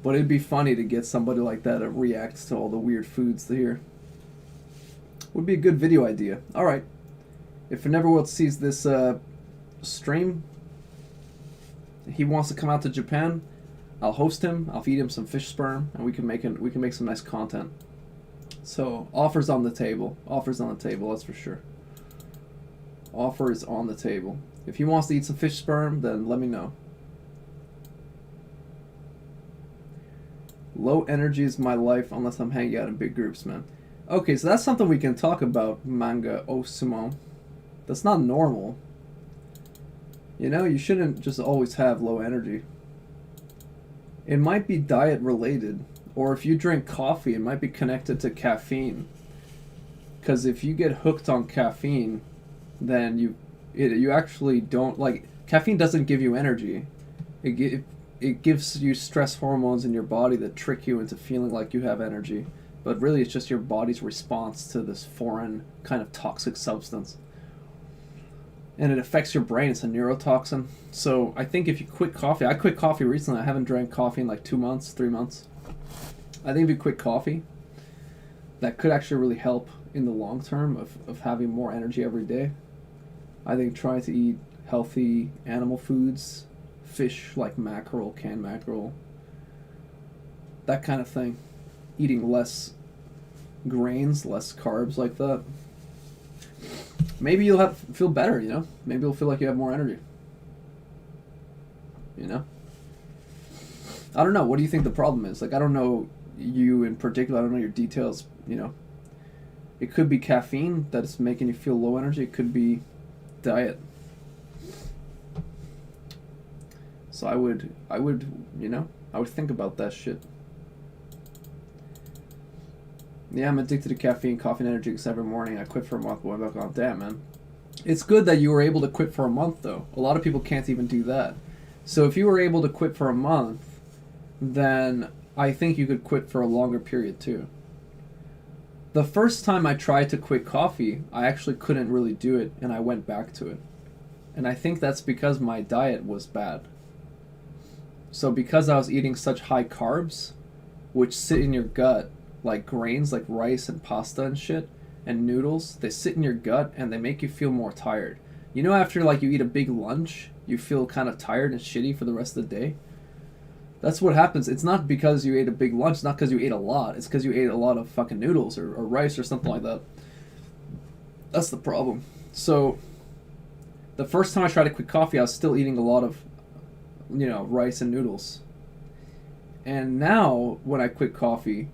But it'd be funny to get somebody like that to react to all the weird foods here. Would be a good video idea. Alright. If Neverworld sees this stream, he wants to come out to Japan, I'll host him, I'll feed him some fish sperm, and we can make some nice content. So, offers on the table. Offers on the table, that's for sure. Offers on the table. If he wants to eat some fish sperm, then let me know. Low energy is my life unless I'm hanging out in big groups, man. Okay, so that's something we can talk about, Manga Osumo. That's not normal. You know, you shouldn't just always have low energy. It might be diet related. Or if you drink coffee, it might be connected to caffeine. Because if you get hooked on caffeine, then you actually don't, like, caffeine doesn't give you energy. It gives you stress hormones in your body that trick you into feeling like you have energy. But really it's just your body's response to this foreign kind of toxic substance. And it affects your brain. It's a neurotoxin. So I think if you quit coffee, I quit coffee recently. I haven't drank coffee in like 2 months, 3 months. I think if you quit coffee, that could actually really help in the long term of having more energy every day. I think trying to eat healthy animal foods, fish like mackerel, canned mackerel, that kind of thing. Eating less grains, less carbs like that. Maybe you'll feel better, you know? Maybe you'll feel like you have more energy. You know? I don't know. What do you think the problem is? Like, I don't know you in particular. I don't know your details, you know? It could be caffeine that's making you feel low energy. It could be diet. So I would, you know, I would think about that shit. Yeah, I'm addicted to caffeine, coffee, and energy drinks every morning. I quit for a month, going back on. Damn, man. It's good that you were able to quit for a month, though. A lot of people can't even do that. So if you were able to quit for a month, then I think you could quit for a longer period, too. The first time I tried to quit coffee, I actually couldn't really do it, and I went back to it. And I think that's because my diet was bad. So because I was eating such high carbs, which sit in your gut, like grains, like rice and pasta and shit, and noodles, they sit in your gut and they make you feel more tired. You know, after like you eat a big lunch, you feel kind of tired and shitty for the rest of the day? That's what happens. It's not because you ate a big lunch, it's not because you ate a lot, it's because you ate a lot of fucking noodles or rice or something like that. That's the problem. So, the first time I tried to quit coffee, I was still eating a lot of, you know, rice and noodles. And now, when I quit coffee,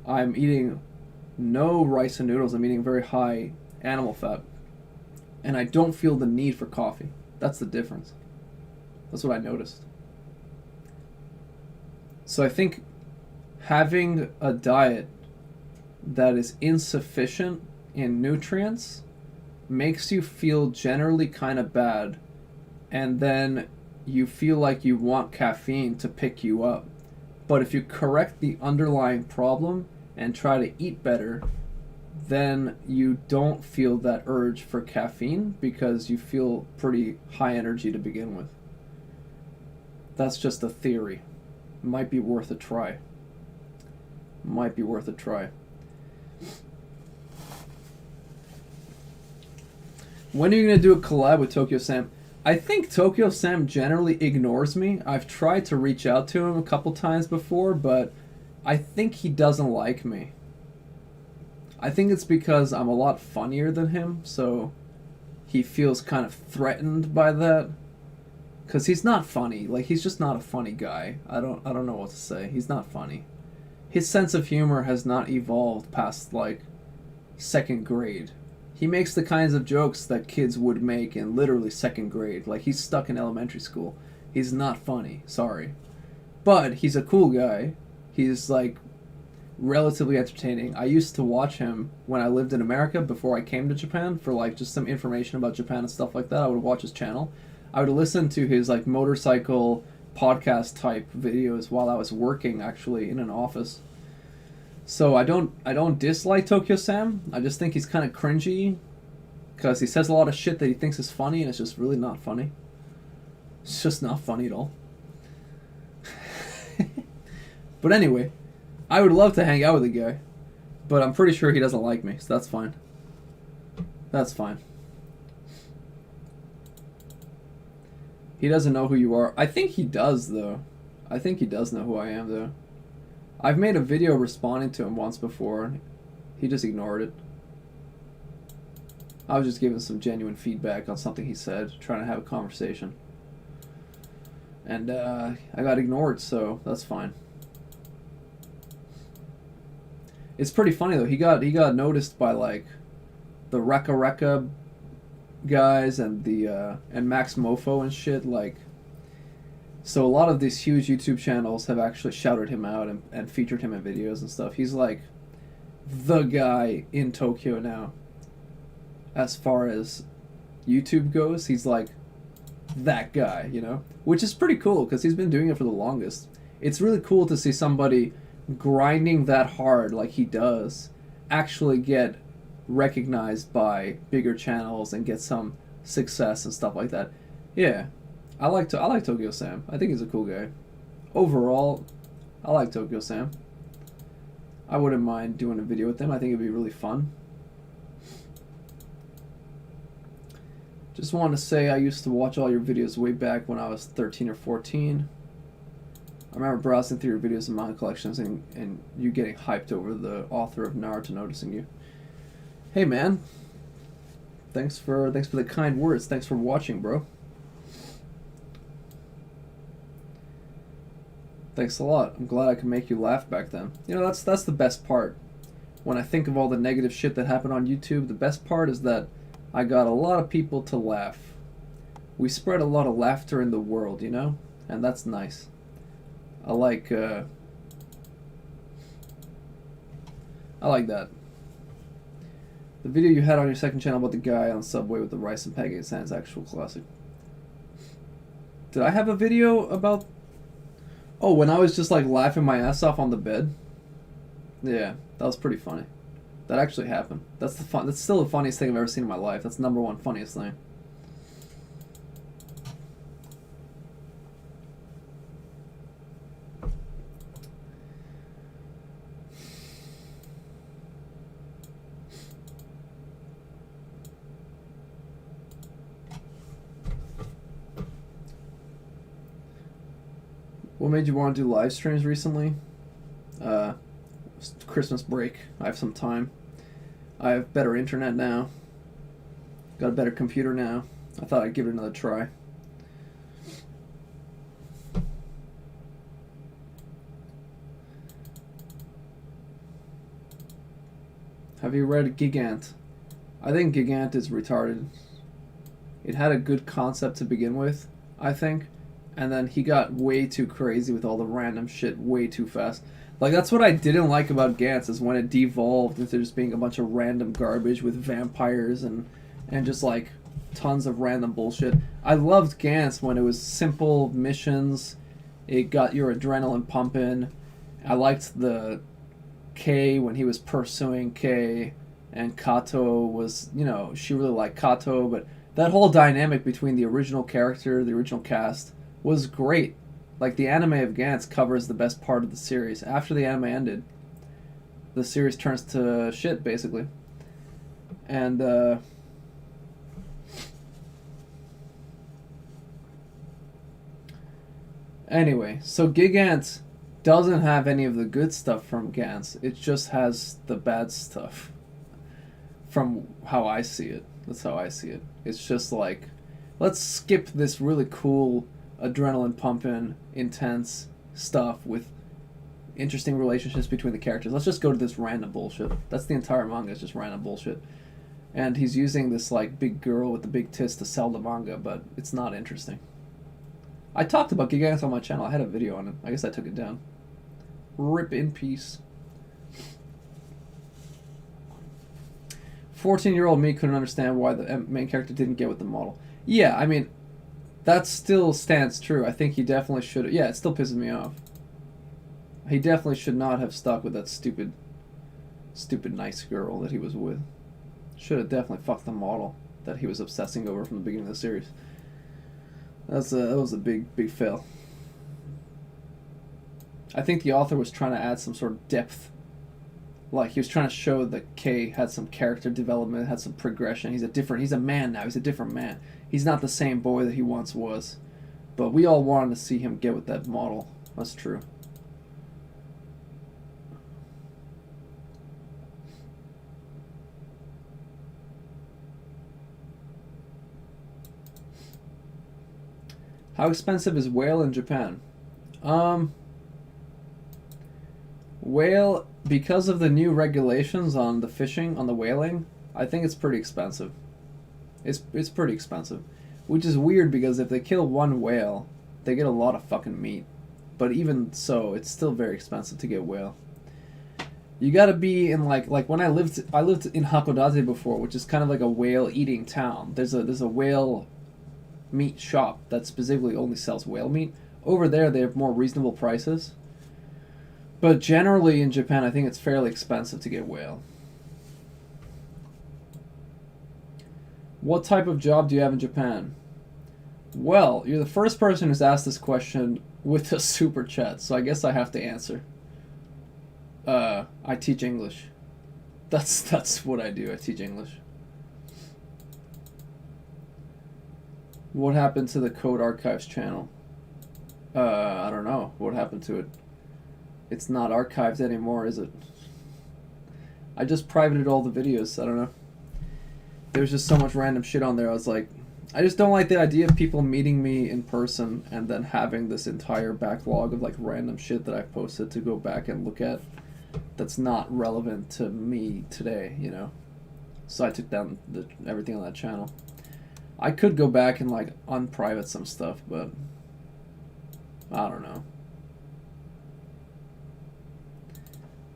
I'm eating no rice and noodles. I'm eating very high animal fat. And I don't feel the need for coffee. That's the difference. That's what I noticed. So I think having a diet that is insufficient in nutrients makes you feel generally kind of bad. And then you feel like you want caffeine to pick you up. But if you correct the underlying problem and try to eat better, then you don't feel that urge for caffeine because you feel pretty high energy to begin with. That's just a theory. Might be worth a try. Might be worth a try. When are you going to do a collab with Tokyo Sam? I think Tokyo Sam generally ignores me. I've tried to reach out to him a couple times before, but I think he doesn't like me. I think it's because I'm a lot funnier than him, so he feels kind of threatened by that. Because he's not funny. Like, he's just not a funny guy. I don't know what to say. He's not funny. His sense of humor has not evolved past, like, second grade. He makes the kinds of jokes that kids would make in literally second grade. Like, he's stuck in elementary school. He's not funny. Sorry. But he's a cool guy. He's, like, relatively entertaining. I used to watch him when I lived in America before I came to Japan for, like, just some information about Japan and stuff like that. I would watch his channel. I would listen to his, like, motorcycle podcast type videos while I was working, actually, in an office. So I don't dislike Tokyo Sam. I just think he's kind of cringy because he says a lot of shit that he thinks is funny and it's just really not funny. It's just not funny at all. But anyway, I would love to hang out with the guy, but I'm pretty sure he doesn't like me, so that's fine. That's fine. He doesn't know who you are. I think he does, though. I think he does know who I am, though. I've made a video responding to him once before. He just ignored it. I was just giving some genuine feedback on something he said, trying to have a conversation. And I got ignored, so that's fine. It's pretty funny though. He got noticed by like the Reka guys and the and Max Mofo and shit, like. So a lot of these huge YouTube channels have actually shouted him out and featured him in videos and stuff. He's like the guy in Tokyo now. As far as YouTube goes, he's like that guy, you know? Which is pretty cool because he's been doing it for the longest. It's really cool to see somebody grinding that hard like he does actually get recognized by bigger channels and get some success and stuff like that. Yeah. I like Tokyo Sam. I think he's a cool guy. Overall, I like Tokyo Sam. I wouldn't mind doing a video with them. I think it'd be really fun. Just want to say I used to watch all your videos way back when I was 13 or 14. I remember browsing through your videos and manga collections and you getting hyped over the author of Naruto noticing you. Hey man, thanks for the kind words. Thanks for watching, bro. Thanks a lot. I'm glad I could make you laugh back then. You know, that's the best part. When I think of all the negative shit that happened on YouTube, the best part is that I got a lot of people to laugh. We spread a lot of laughter in the world, you know? And that's nice. I like that. The video you had on your second channel about the guy on Subway with the rice and pancake sounds actual classic. Did I have a video about... Oh, when I was just like laughing my ass off on the bed? Yeah, that was pretty funny. That actually happened. That's still the funniest thing I've ever seen in my life. That's #1 funniest thing. What made you want to do live streams recently? Christmas break. I have some time. I have better internet now. Got a better computer now. I thought I'd give it another try. Have you read Gigant? I think Gigant is retarded. It had a good concept to begin with, I think. And then he got way too crazy with all the random shit way too fast. Like, that's what I didn't like about Gantz, is when it devolved into just being a bunch of random garbage with vampires and just, like, tons of random bullshit. I loved Gantz when it was simple missions. It got your adrenaline pumping. I liked the K when he was pursuing K, and Kato was, you know, she really liked Kato, but that whole dynamic between the original character, the original cast, was great. Like, the anime of Gantz covers the best part of the series. After the anime ended, the series turns to shit, basically. And, anyway, so Gigant doesn't have any of the good stuff from Gantz. It just has the bad stuff. From how I see it. That's how I see it. It's just like, let's skip this really cool, adrenaline pumping, intense stuff with interesting relationships between the characters. Let's just go to this random bullshit. That's the entire manga, it's just random bullshit. And he's using this like big girl with the big tits to sell the manga, but it's not interesting. I talked about Gigant on my channel. I had a video on it. I guess I took it down. Rip in peace. 14-year-old me couldn't understand why the main character didn't get with the model. Yeah, I mean, that still stands true. I think he definitely should have... Yeah, it still pisses me off. He definitely should not have stuck with that stupid nice girl that he was with. Should have definitely fucked the model that he was obsessing over from the beginning of the series. That was a big fail. I think the author was trying to add some sort of depth. Like, he was trying to show that K had some character development, had some progression. He's a man now. He's a different man. He's not the same boy that he once was. But we all wanted to see him get with that model. That's true. How expensive is whale in Japan? Whale, because of the new regulations on the fishing, on the whaling, I think it's pretty expensive. It's pretty expensive. Which is weird because if they kill one whale, they get a lot of fucking meat. But even so, it's still very expensive to get whale. You gotta be in like when I lived in Hakodate before, which is kind of like a whale eating town. There's a whale meat shop that specifically only sells whale meat. Over there they have more reasonable prices. But generally in Japan, I think it's fairly expensive to get whale. What type of job do you have in Japan? Well, you're the first person who's asked this question with a super chat, so I guess I have to answer. I teach English. That's what I do. I teach English. What happened to the Code Archives channel? I don't know. What happened to it? It's not archived anymore, is it? I just privated all the videos. I don't know. There's just so much random shit on there. I was like, I just don't like the idea of people meeting me in person and then having this entire backlog of like random shit that I've posted to go back and look at that's not relevant to me today, you know? So I took down everything on that channel. I could go back and like unprivate some stuff, but I don't know.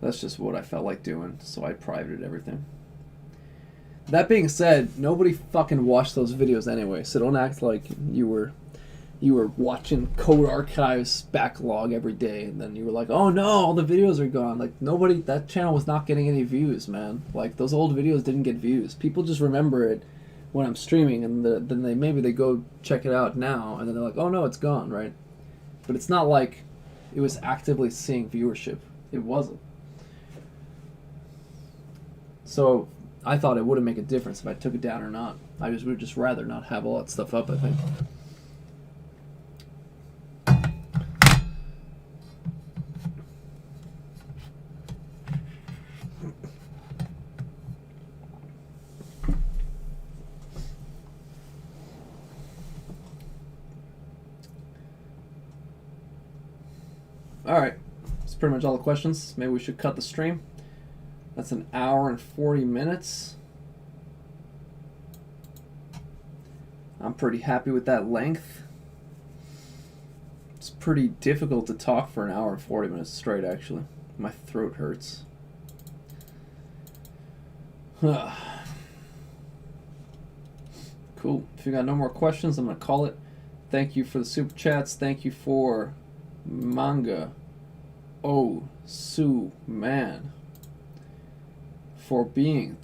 That's just what I felt like doing, so I privated everything. That being said, nobody fucking watched those videos anyway, so don't act like you were watching Code Archives backlog every day, and then you were like, oh no, all the videos are gone. Like, nobody, that channel was not getting any views, man. Like, those old videos didn't get views. People just remember it when I'm streaming, and then maybe they go check it out now, and then they're like, oh no, it's gone, right? But it's not like it was actively seeing viewership. It wasn't. So I thought it wouldn't make a difference if I took it down or not. I would just rather not have all that stuff up, I think. Alright, that's pretty much all the questions. Maybe we should cut the stream. That's an hour and 40 minutes. I'm pretty happy with that length. It's pretty difficult to talk for an hour and 40 minutes straight, actually. My throat hurts. Cool. If you got no more questions, I'm going to call it. Thank you for the super chats. Thank you for Manga Su Man for being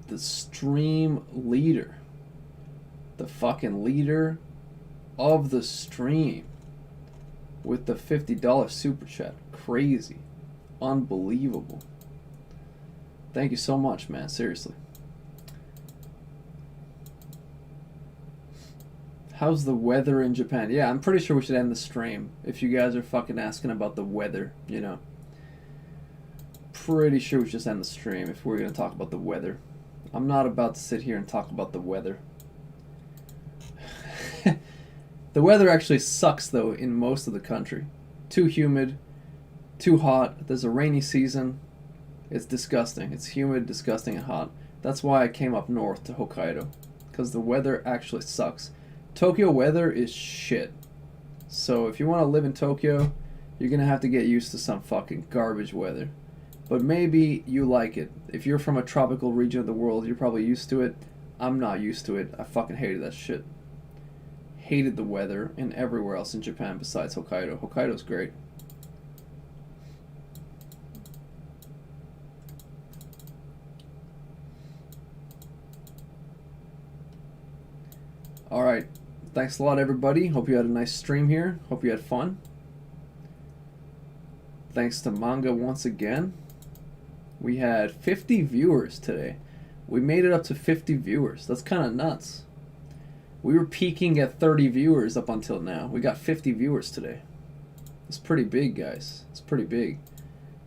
the stream leader. The fucking leader of the stream with the $50 super chat. Crazy. Unbelievable. Thank you so much, man. Seriously. How's the weather in Japan? Yeah, I'm pretty sure we should end the stream if you guys are fucking asking about the weather, you know. Pretty sure we should just end the stream if we're going to talk about the weather. I'm not about to sit here and talk about the weather. The weather actually sucks, though, in most of the country. Too humid, too hot. There's a rainy season. It's disgusting. It's humid, disgusting, and hot. That's why I came up north to Hokkaido, because the weather actually sucks. Tokyo weather is shit. So if you want to live in Tokyo, you're going to have to get used to some fucking garbage weather. But maybe you like it. If you're from a tropical region of the world, you're probably used to it. I'm not used to it. I fucking hated that shit. Hated the weather and everywhere else in Japan besides Hokkaido. Hokkaido's great. Alright. Thanks a lot, everybody. Hope you had a nice stream here. Hope you had fun. Thanks to Manga once again. We had 50 viewers today. We made it up to 50 viewers. That's kind of nuts. We were peaking at 30 viewers up until now. We got 50 viewers today. It's pretty big, guys. It's pretty big.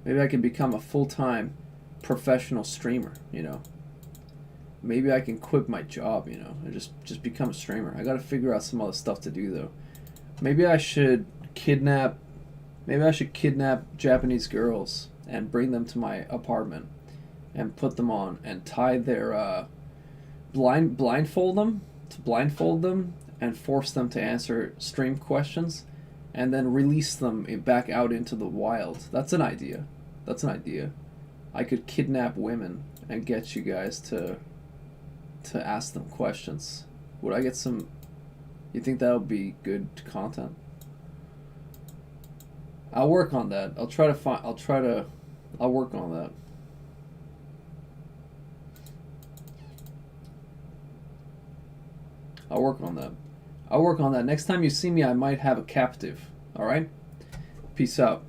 Maybe I can become a full-time professional streamer, you know. Maybe I can quit my job, you know, and just become a streamer. I gotta figure out some other stuff to do, though. Maybe I should kidnap Japanese girls and bring them to my apartment and put them on and tie their blindfold them and force them to answer stream questions and then release them back out into the wild. That's an idea. I could kidnap women and get you guys to ask them questions. Would I get some... You think that would be good content? I'll work on that. I'll work on that. I'll work on that. Next time you see me, I might have a captive. Alright? Peace out.